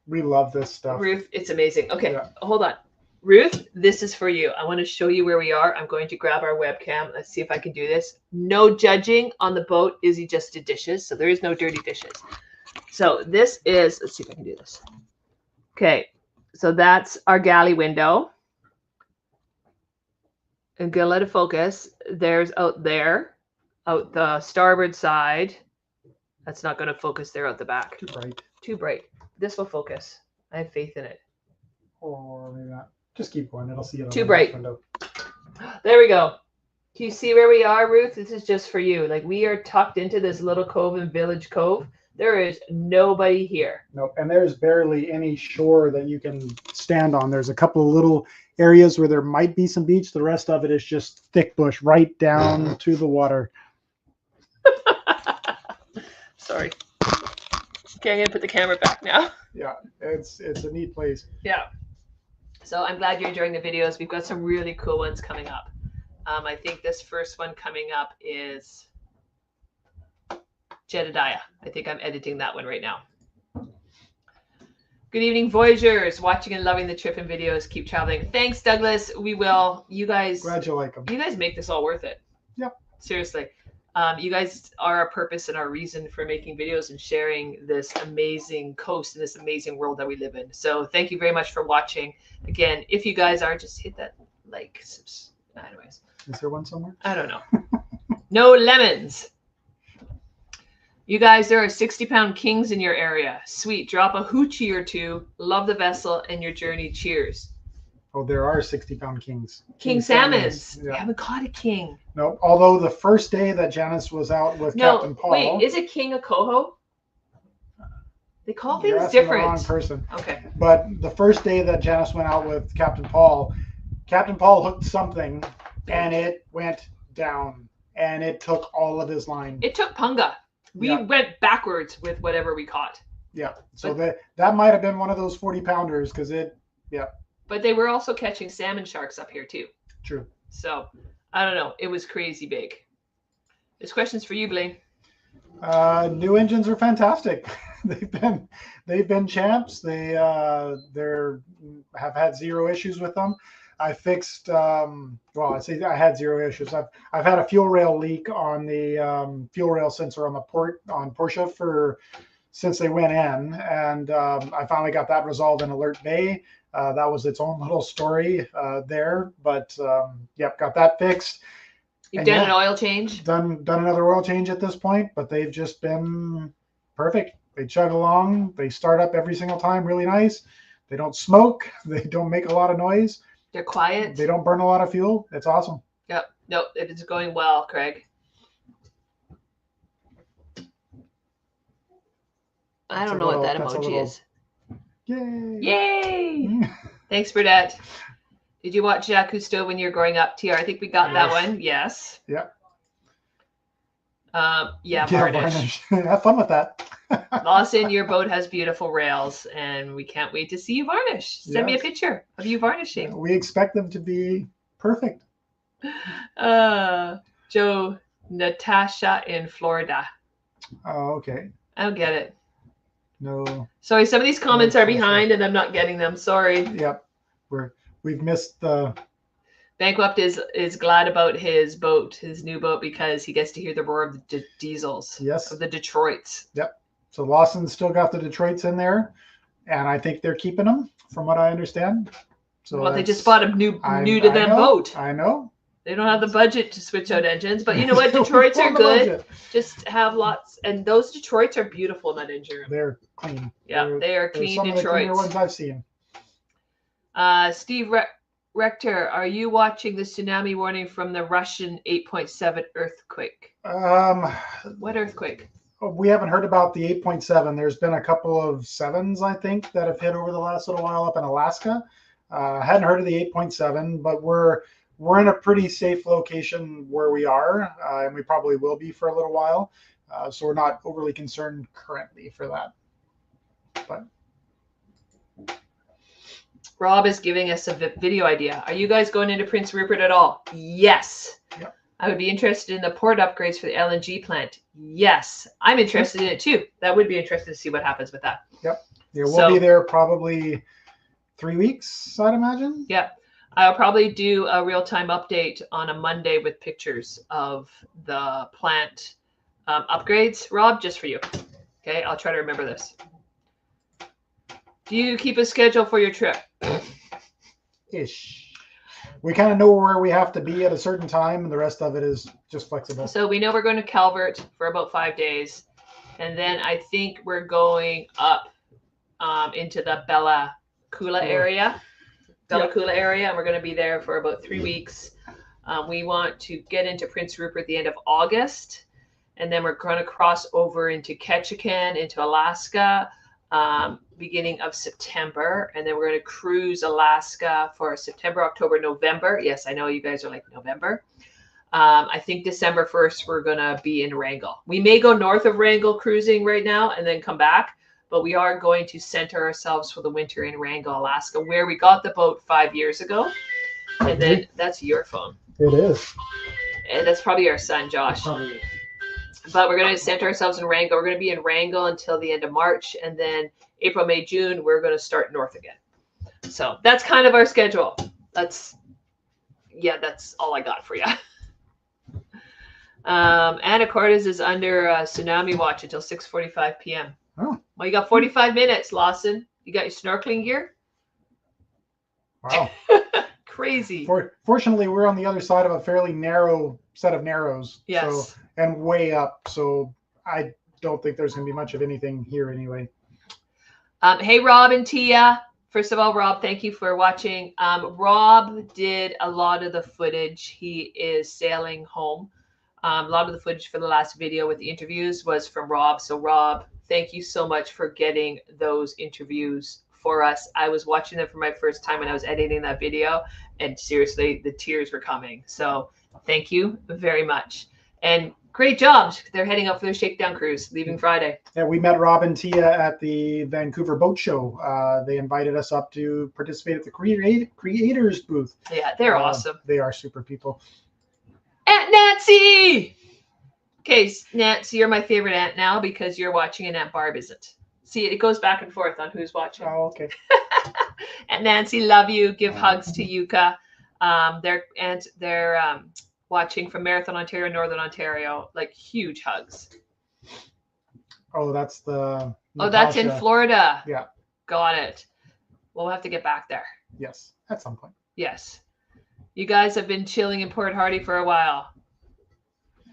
We love this stuff. Ruth, it's amazing. Okay, Hold on. Ruth, this is for you. I want to show you where we are. I'm going to grab our webcam. Let's see if I can do this. No judging on the boat. Izzy just did dishes, so there is no dirty dishes. So this is, let's see if I can do this. Okay, so that's our galley window. I'm going to let it focus. There's out there. Out the starboard side. That's not going to focus there out the back. Too bright. Too bright. This will focus. I have faith in it. Or maybe not. Just keep going. It'll see it. Too bright. Window. There we go. Do you see where we are, Ruth? This is just for you. Like, we are tucked into this little cove in Village Cove. There is nobody here. Nope. And there's barely any shore that you can stand on. There's a couple of little areas where there might be some beach. The rest of it is just thick bush right down to the water. Sorry. Okay, I'm gonna put the camera back now. Yeah, it's a neat place. Yeah. So I'm glad you're enjoying the videos. We've got some really cool ones coming up. I think this first one coming up is Jedediah. I think I'm editing that one right now. Good evening, Voyagers. Watching and loving the trip and videos. Keep traveling. Thanks, Douglas. We will. You guys. Glad you like them. You guys make this all worth it. Yep. Seriously. You guys are our purpose and our reason for making videos and sharing this amazing coast and this amazing world that we live in. So thank you very much for watching. Again, if you guys are, just hit that like. Anyways. Is there one somewhere? I don't know. No lemons. You guys, there are 60-pound kings in your area. Sweet. Drop a hoochie or two. Love the vessel and your journey. Cheers. Oh, there are 60-pound kings. King salmons. Yeah. We haven't caught a king. No, although the first day that Janice was out with Captain Paul. Wait, is a king a coho? They call You're things asking different. the wrong person. Okay. But the first day that Janice went out with Captain Paul hooked something and it went down and it took all of his line. It took punga. We went backwards with whatever we caught. Yeah. So that might have been one of those 40-pounders because But they were also catching salmon sharks up here too. True. So I don't know. It was crazy big. There's questions for you, Blaine. New engines are fantastic. they've been champs. They have had zero issues with them. I fixed I say I had zero issues. I've had a fuel rail leak on the fuel rail sensor on the Porsche since they went in, and I finally got that resolved in Alert Bay. That was its own little story there, but got that fixed. You've done an oil change? Done another oil change at this point, but they've just been perfect. They chug along. They start up every single time really nice. They don't smoke. They don't make a lot of noise. They're quiet. They don't burn a lot of fuel. It's awesome. Yep. Nope. It is going well, Craig. I don't know what that emoji is. Yay! Yay! Thanks, Burdette. Did you watch Jacques Cousteau when you were growing up, TR? I think we got that one. Yes. Yeah. Varnish. Have fun with that. Lawson, your boat has beautiful rails, and we can't wait to see you varnish. Send me a picture of you varnishing. We expect them to be perfect. Joe, Natasha in Florida. Oh, okay. I don't get it. No. Sorry, some of these comments are behind, and I'm not getting them. Sorry. Yep. We've missed the. Bankrupt is glad about his boat, his new boat, because he gets to hear the roar of the diesels. Yes. Of the Detroits. Yep. So Lawson's still got the Detroits in there, and I think they're keeping them, from what I understand. So they just bought a new to them boat. I know. They don't have the budget to switch out engines, but you know what? Detroits are good. Budget. Just have lots, and those Detroits are beautiful in that engine room. They're clean. Yeah, they are clean some Detroits. Of the cleaner ones I've seen. Steve Rector, are you watching the tsunami warning from the Russian 8.7 earthquake? What earthquake? We haven't heard about the 8.7. There's been a couple of 7s, I think, that have hit over the last little while up in Alaska. Hadn't heard of the 8.7, but we're in a pretty safe location where we are, and we probably will be for a little while. So we're not overly concerned currently for that. But Rob is giving us a video idea. Are you guys going into Prince Rupert at all? Yes. Yep. I would be interested in the port upgrades for the LNG plant. Yes. I'm interested in it too. That would be interesting to see what happens with that. Yep. Yeah, we'll be there probably 3 weeks, I'd imagine. Yep. I'll probably do a real-time update on a Monday with pictures of the plant upgrades. Rob, just for you. Okay, I'll try to remember this. Do you keep a schedule for your trip? Ish. We kind of know where we have to be at a certain time, and the rest of it is just flexible. So we know we're going to Calvert for about 5 days, and then I think we're going up into the Bella Coola area. And we're going to be there for about 3 weeks. We want to get into Prince Rupert at the end of August, and then we're going to cross over into Ketchikan, into Alaska, beginning of September, and then we're going to cruise Alaska for September, October, November. Yes, I know you guys are like November. I think December 1st, we're going to be in Wrangell. We may go north of Wrangell cruising right now and then come back, but we are going to center ourselves for the winter in Wrangell, Alaska, where we got the boat 5 years ago. And then that's your phone. It is. And that's probably our son, Josh. Probably. But we're going to center ourselves in Wrangell. We're going to be in Wrangell until the end of March. And then April, May, June, we're going to start north again. So that's kind of our schedule. That's all I got for you. Anchorages is under tsunami watch until 6:45 p.m. Oh. Well, you got 45 minutes, Lawson. You got your snorkeling gear? Wow. Crazy. Fortunately, we're on the other side of a fairly narrow set of narrows. Yes. So, and way up. So I don't think there's going to be much of anything here anyway. Hey, Rob and Tia. First of all, Rob, thank you for watching. Rob did a lot of the footage. He is sailing home. A lot of the footage for the last video with the interviews was from Rob. So Rob, thank you so much for getting those interviews for us. I was watching them for my first time when I was editing that video, and seriously, the tears were coming. So thank you very much. And great job. They're heading up for their shakedown cruise, leaving Friday. Yeah, we met Rob and Tia at the Vancouver Boat Show. They invited us up to participate at the creators booth. Yeah, they're awesome. They are super people. Aunt Nancy! Okay, Nancy, you're my favorite aunt now because you're watching and Aunt Barb isn't. See, it goes back and forth on who's watching. Oh, okay. Aunt Nancy, love you. Give hugs to Yuka. They're watching from Marathon, Ontario, Northern Ontario. Like huge hugs. Oh, that's the. Oh, that's in Florida. Yeah. Got it. We'll have to get back there. Yes, at some point. Yes. You guys have been chilling in Port Hardy for a while.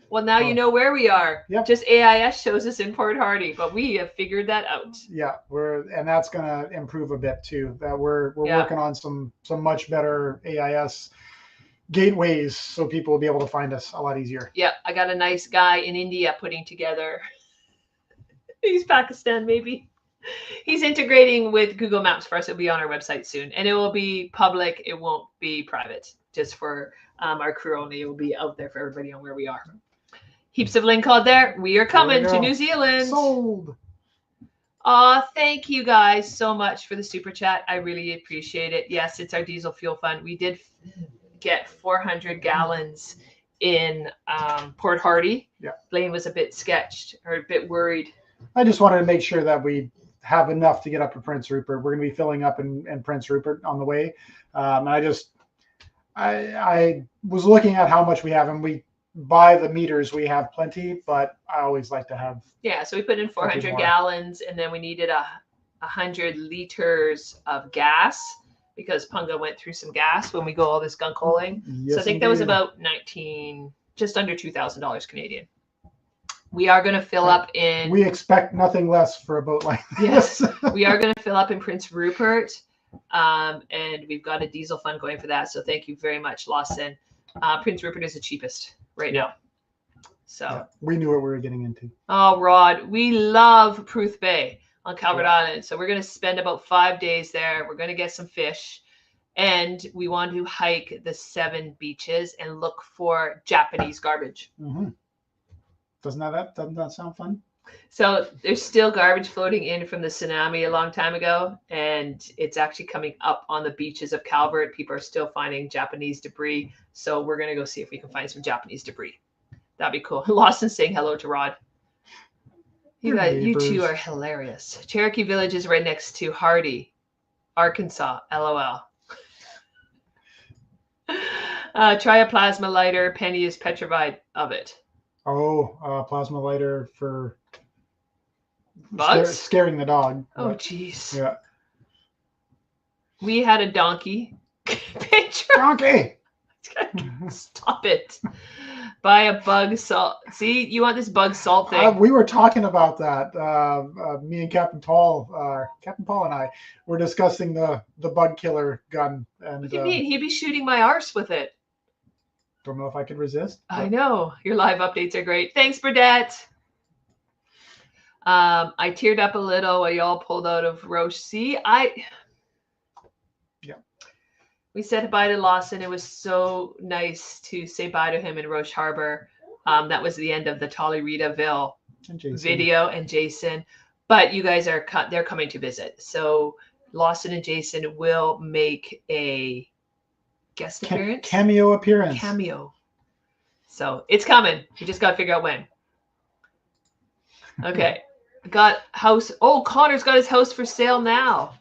Well, now you know where we are. Yep. Just AIS shows us in Port Hardy, but we have figured that out. Yeah, and that's going to improve a bit too. That we're working on some much better AIS gateways so people will be able to find us a lot easier. Yeah, I got a nice guy in India putting together. He's Pakistan, maybe. He's integrating with Google Maps for us. It'll be on our website soon, and it will be public. It won't be private, just for our crew only. It will be out there for everybody on where we are. Heaps of link code there. We are coming to New Zealand. Sold. Thank you guys so much for the super chat. I really appreciate it. Yes, it's our diesel fuel fund. We did get 400 gallons in Port Hardy. Yeah. Blaine was a bit sketched or a bit worried. I just wanted to make sure that we have enough to get up to Prince Rupert. We're going to be filling up in Prince Rupert on the way. I was looking at how much we have, and by the meters we have plenty, but I always like to have. Yeah, so we put in 400 gallons, and then we needed 100 liters of gas because Punga went through some gas when we go all this gunk holing. Yes, so I think that was about just under $2,000 Canadian. We are going to fill up in. We expect nothing less for a boat like this. Yes, we are going to fill up in Prince Rupert, and we've got a diesel fund going for that. So thank you very much, Lawson. Prince Rupert is the cheapest right now. So we knew what we were getting into. Oh, Rod, we love Pruth Bay on Calvert Island. So we're going to spend about 5 days there. We're going to get some fish, and we want to hike the 7 beaches and look for Japanese garbage. Mm-hmm. Doesn't that sound fun? So there's still garbage floating in from the tsunami a long time ago, and it's actually coming up on the beaches of Calvert. People are still finding Japanese debris. So we're going to go see if we can find some Japanese debris. That'd be cool. Lawson's saying hello to Rod. You two are hilarious. Cherokee Village is right next to Hardy, Arkansas. LOL. Try a plasma lighter. Penny is petrified of it. Oh, plasma lighter for bugs? Scaring the dog. Oh, jeez. Yeah. We had a donkey picture. Donkey! Stop it. Buy a bug salt. See, you want this bug salt thing. We were talking about that. Me and Captain Paul and I were discussing the bug killer gun. And what do you mean? He'd be shooting my arse with it. Don't know if I could resist. I know. Your live updates are great. Thanks, Burdette. I teared up a little while y'all pulled out of Roche. See, we said bye to Lawson. It was so nice to say bye to him in Roche Harbor. That was the end of the Tolly-Ritaville video and Jason. But you guys they're coming to visit. So Lawson and Jason will make a guest appearance. Cameo appearance. Cameo. So it's coming. We just got to figure out when. Okay. Got house. Oh, Connor's got his house for sale now.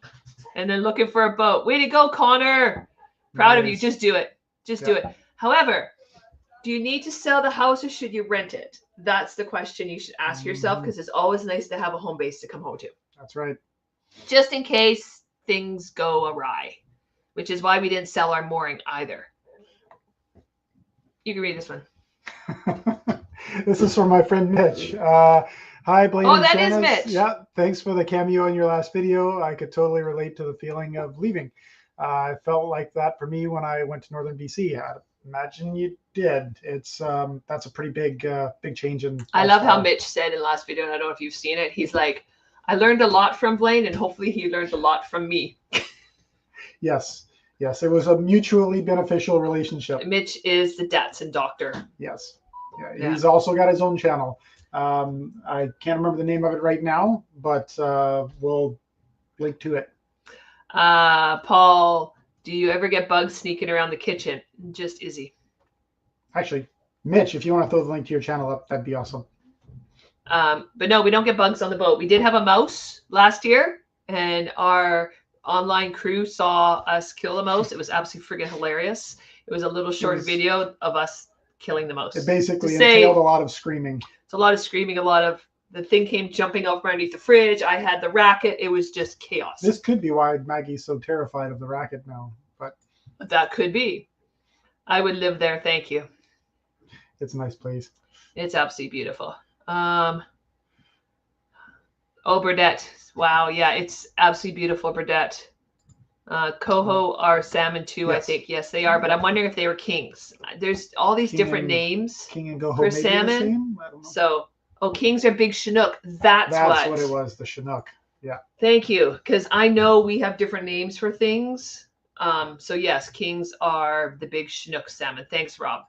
And then looking for a boat. Way to go, Connor. Proud of you. Just do it. Just do it. However, do you need to sell the house or should you rent it? That's the question you should ask yourself, because it's always nice to have a home base to come home to. That's right. Just in case things go awry, which is why we didn't sell our mooring either. You can read this one. This is from my friend Mitch. Hi, Blaine. Oh, that is Mitch. Yeah, thanks for the cameo in your last video. I could totally relate to the feeling of leaving. I felt like that for me when I went to Northern BC. I imagine you did. It's that's a pretty big change in. I love how Mitch said in the last video, and I don't know if you've seen it. He's like, I learned a lot from Blaine, and hopefully he learned a lot from me. Yes. Yes, it was a mutually beneficial relationship. Mitch is the Datsun doctor. Yes. Yeah, he's also got his own channel. I can't remember the name of it right now, but we'll link to it. Paul, do you ever get bugs sneaking around the kitchen? Just Izzy. Actually, Mitch, if you want to throw the link to your channel up, that'd be awesome. But no, we don't get bugs on the boat. We did have a mouse last year, and our online crew saw us kill the mouse. It was absolutely friggin' hilarious. It was a little short video of us killing the mouse. It basically entailed a lot of screaming. It's a lot of screaming, the thing came jumping out from underneath the fridge. I had the racket. It was just chaos. This could be why Maggie's so terrified of the racket now, but that could be. I would live there. Thank you. It's a nice place. It's absolutely beautiful. Oh, Burdette. Wow. Yeah, it's absolutely beautiful, Burdette. Coho are salmon too, yes. I think. Yes, they are. But I'm wondering if they were kings. There's all these different names King and Coho for salmon. I don't know. So, kings are big Chinook. That's what it was, the Chinook. Yeah. Thank you. Because I know we have different names for things. So, yes, kings are the big Chinook salmon. Thanks, Rob.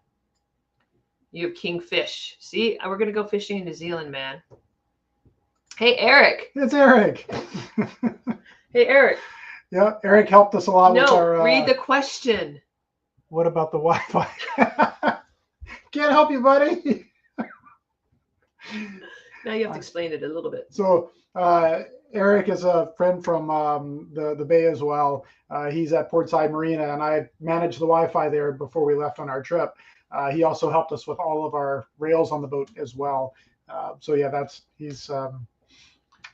You have kingfish. See, we're going to go fishing in New Zealand, man. Hey, Eric. It's Eric. Hey, Eric. Yeah, Eric helped us a lot with our... No, read the question. What about the Wi-Fi? Can't help you, buddy. Now you have to explain it a little bit. So Eric is a friend from the Bay as well. He's at Portside Marina, and I managed the Wi-Fi there before we left on our trip. He also helped us with all of our rails on the boat as well. So yeah, he's...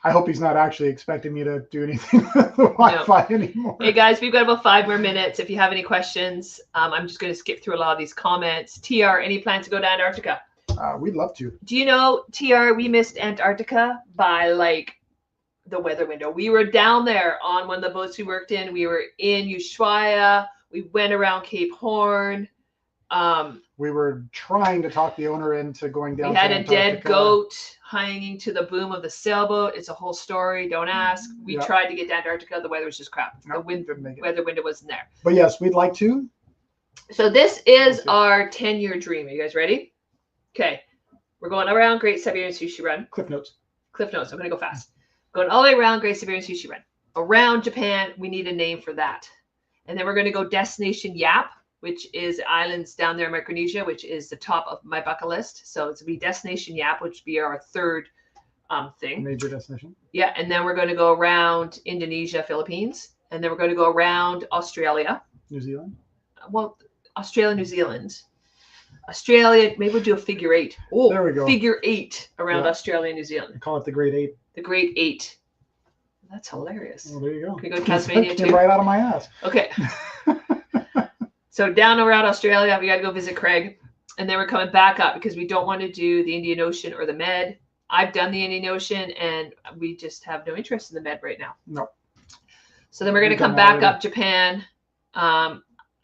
I hope he's not actually expecting me to do anything with the Wi-Fi anymore. Hey guys, we've got about 5 more minutes. If you have any questions, I'm just going to skip through a lot of these comments. TR, any plan to go to Antarctica? We'd love to. Do you know, TR, we missed Antarctica by like the weather window. We were down there on one of the boats we worked in. We were in Ushuaia. We went around Cape Horn. We were trying to talk the owner into going down. We had a dead goat hanging to the boom of the sailboat. It's a whole story. Don't ask. We tried to get to Antarctica. The weather was just crap. The weather window wasn't there. But yes, we'd like to. So this is our 10-year dream. Are you guys ready? Okay. We're going around Great Siberian Sushi Run. Cliff notes. I'm going to go fast. Going all the way around Great Siberian Sushi Run. Around Japan, we need a name for that. And then we're going to go Destination Yap, which is islands down there in Micronesia, which is the top of my bucket list. So it's going to be Destination Yap, which would be our third thing. Major destination. Yeah, and then we're going to go around Indonesia, Philippines. And then we're going to go around Australia. New Zealand? Well, Australia, New Zealand. Australia, maybe we'll do a figure 8. Oh, there we go. Figure 8 around Australia and New Zealand. We call it the Great 8. The Great 8. That's hilarious. Well, there you go. Can we go to Tasmania too? Right out of my ass. Okay. So down around Australia, we got to go visit Craig. And then we're coming back up because we don't want to do the Indian Ocean or the Med. I've done the Indian Ocean, and we just have no interest in the Med right now. No. So then we're going to come back up Japan.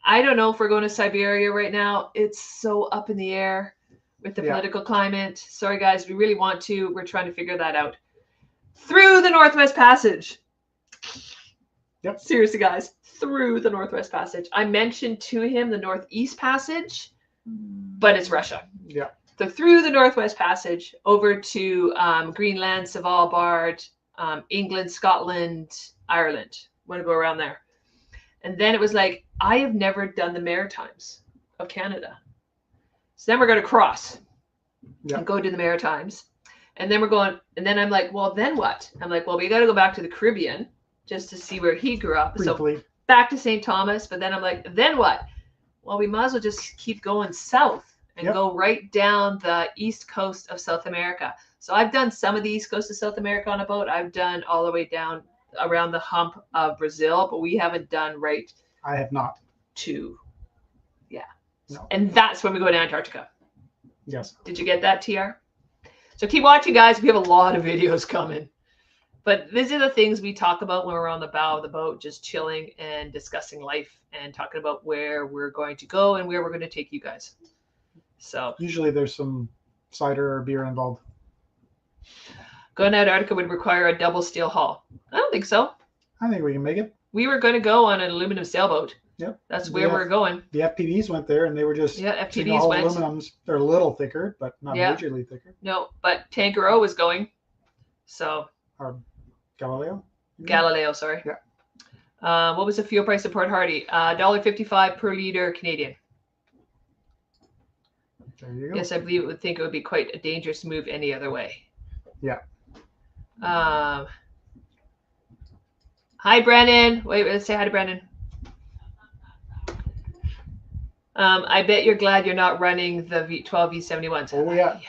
I don't know if we're going to Siberia right now. It's so up in the air with the political climate. Sorry, guys. We really want to. We're trying to figure that out. Through the Northwest Passage. Yep. Seriously, guys. Through the Northwest Passage. I mentioned to him the Northeast Passage, but it's Russia. Yeah. So through the Northwest Passage over to Greenland, Svalbard, England, Scotland, Ireland. Want to go around there. And then it was like, I have never done the Maritimes of Canada. So then we're going to cross and go to the Maritimes. And then we're going, and then I'm like, well, then what? I'm like, well, we got to go back to the Caribbean just to see where he grew up. Briefly. So back to St. Thomas. But then I'm like, then what? Well, we might as well just keep going south and go right down the east coast of South America. So I've done some of the east coast of South America on a boat. I've done all the way down around the hump of Brazil, but we haven't done right. I have not. To, No. And that's when we go to Antarctica. Yes. Did you get that, TR? So keep watching, guys. We have a lot of videos coming. But these are the things we talk about when we're on the bow of the boat, just chilling and discussing life and talking about where we're going to go and where we're going to take you guys. So usually there's some cider or beer involved. Going to Antarctica would require a double steel hull. I don't think so. I think we can make it. We were going to go on an aluminum sailboat. Yep. That's where we're going. The FPVs went there, and they were just FPVs went. Aluminums. They're a little thicker, but not majorly thicker. No, but Tanker O was going. So. Or Galileo. Galileo, sorry. Yeah. What was the fuel price of Port Hardy? $1.55 per liter Canadian. There you go. Yes, I believe it would think it would be quite a dangerous move any other way. Yeah. Hi, Brennan. Wait, let's say hi to Brennan. I bet you're glad you're not running the V12 V71s. Oh, yeah.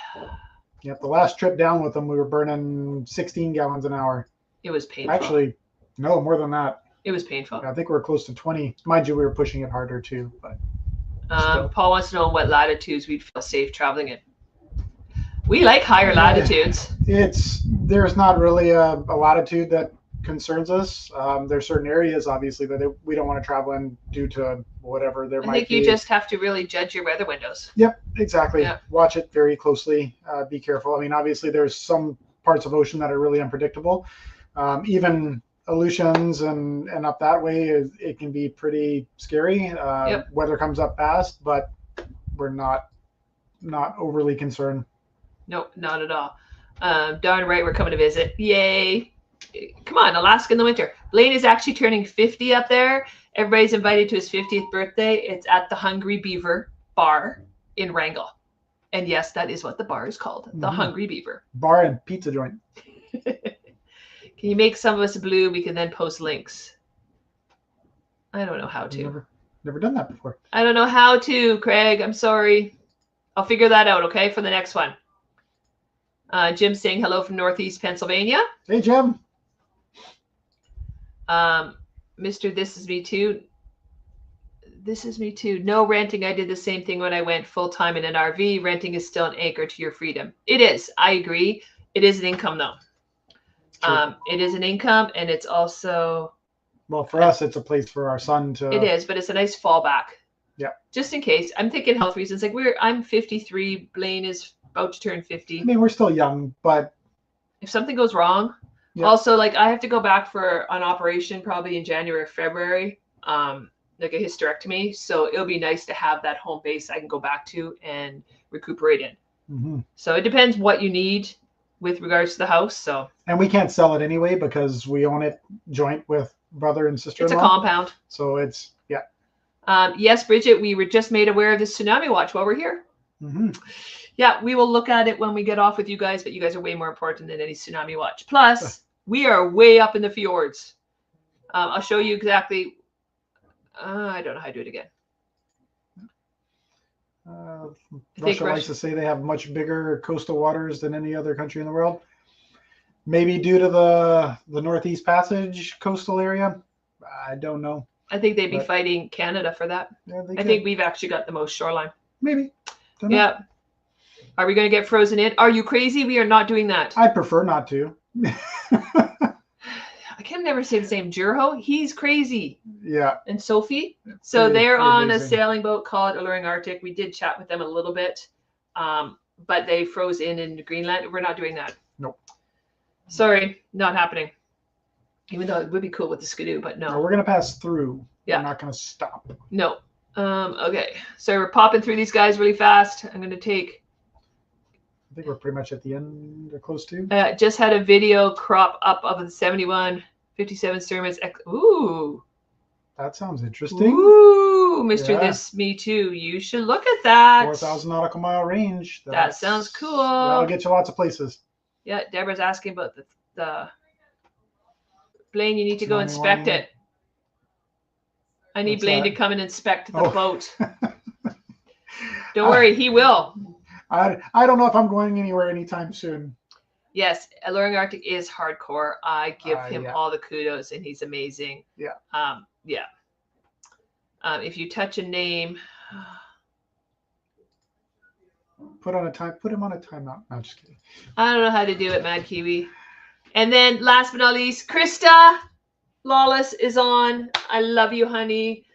Yeah. The last trip down with them, we were burning 16 gallons an hour. It was painful. Actually, no, more than that. It was painful. I think we were close to 20. Mind you, we were pushing it harder too. But Paul wants to know what latitudes we'd feel safe traveling in. We like higher latitudes. There's not really a latitude that concerns us. There's certain areas, obviously, that we don't want to travel in due to whatever there might be. I think you just have to really judge your weather windows. Yep, exactly. Yeah. Watch it very closely. Be careful. I mean, obviously, there's some parts of ocean that are really unpredictable. Even Aleutians and up that way, it can be pretty scary. Weather comes up fast, but we're not overly concerned. Nope, not at all. Darn right, we're coming to visit. Yay. Come on, Alaska in the winter. Blaine is actually turning 50 up there. Everybody's invited to his 50th birthday. It's at the Hungry Beaver Bar in Wrangell. And yes, that is what the bar is called, the Hungry Beaver. Bar and pizza joint. Can you make some of us blue? We can then post links. I don't know how to. Never done that before. I don't know how to, Craig. I'm sorry. I'll figure that out, okay, for the next one. Jim saying hello from Northeast Pennsylvania. Hey, Jim. Mr. This Is Me Too. This is me too. No renting. I did the same thing when I went full-time in an RV. Renting is still an anchor to your freedom. It is. I agree. It is an income, though. It is an income, and it's also... Well, for us, it's a place for our son to... It is, but it's a nice fallback. Yeah. Just in case. I'm thinking health reasons. Like, I'm 53. Blaine is about to turn 50. I mean, we're still young, but... If something goes wrong... Yeah. Also, like, I have to go back for an operation probably in January or February, like a hysterectomy. So it'll be nice to have that home base I can go back to and recuperate in. Mm-hmm. So it depends what you need with regards to the house. So. And we can't sell it anyway because we own it joint with brother and sister-in-law. It's a compound. So it's, yeah. Yes, Bridget, we were just made aware of the tsunami watch while we're here. Mm-hmm. Yeah, we will look at it when we get off with you guys, but you guys are way more important than any tsunami watch. Plus, we are way up in the fjords. I'll show you exactly. I don't know how to do it again. Russia likes to say they have much bigger coastal waters than any other country in the world. Maybe due to the Northeast Passage coastal area. I don't know. I think they'd be fighting Canada for that. Yeah, I think we've actually got the most shoreline. Maybe. Yeah. Are we going to get frozen in? Are you crazy? We are not doing that. I prefer not to. I can't can never say the same. Jurho, he's crazy. Yeah. And Sophie. So Pretty they're on amazing. a sailing boat called Alluring Arctic. We did chat with them a little bit, but they froze in Greenland. We're not doing that. Nope. Sorry, not happening. Even though it would be cool with the Skidoo, but no. No, we're gonna pass through. Yeah. We're not gonna stop. No. Okay. So we're popping through these guys really fast. I'm gonna take. I think we're pretty much at the end or close to. Just had a video crop up of the 71, 57 Sturmans. Ooh. That sounds interesting. Ooh, Mr. Yeah. This Me Too. You should look at that. 4,000 nautical mile range. That sounds cool. That'll get you lots of places. Yeah, Deborah's asking about the Blaine. You need to go inspect it. I need What's Blaine that? to come and inspect the Oh. boat. Don't worry, he will. I don't know if I'm going anywhere anytime soon. Yes, Alluring Arctic is hardcore. I give him Yeah. all the kudos, and he's amazing. Yeah. Yeah. If you touch a name, Put him on a timeout. No, I'm just kidding. I don't know how to do it, Mad Kiwi. And then last but not least, Krista Lawless is on. I love you, honey.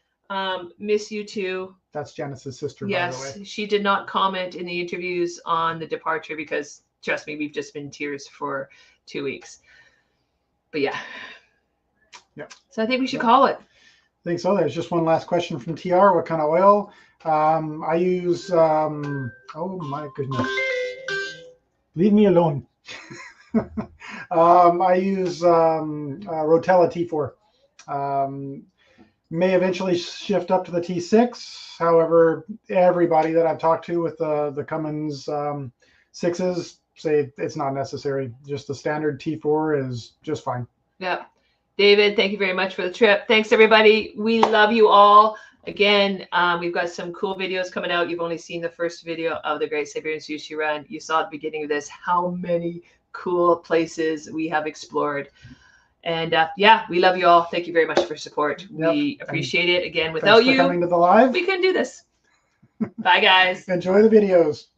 Miss you too. That's Janice's sister, Yes, by the way. she did not comment in the interviews on the departure because, trust me, we've just been in tears for 2 weeks. But yeah. Yep. So I think we should call it. I think so. There's just one last question from TR. What kind of oil? I use, oh my goodness. Leave me alone. I use Rotella T4. May eventually shift up to the T6. However, everybody that I've talked to with the Cummins 6s say it's not necessary. Just the standard T4 is just fine. Yeah. David, thank you very much for the trip. Thanks, everybody. We love you all. Again, we've got some cool videos coming out. You've only seen the first video of the Great Siberian Sushi Run. You saw at the beginning of this how many cool places we have explored. And yeah, we love you all. Thank you very much for your support. Yep. We appreciate it. Again, Thanks without for you, coming to the live. we couldn't do this. Bye, guys. Enjoy the videos.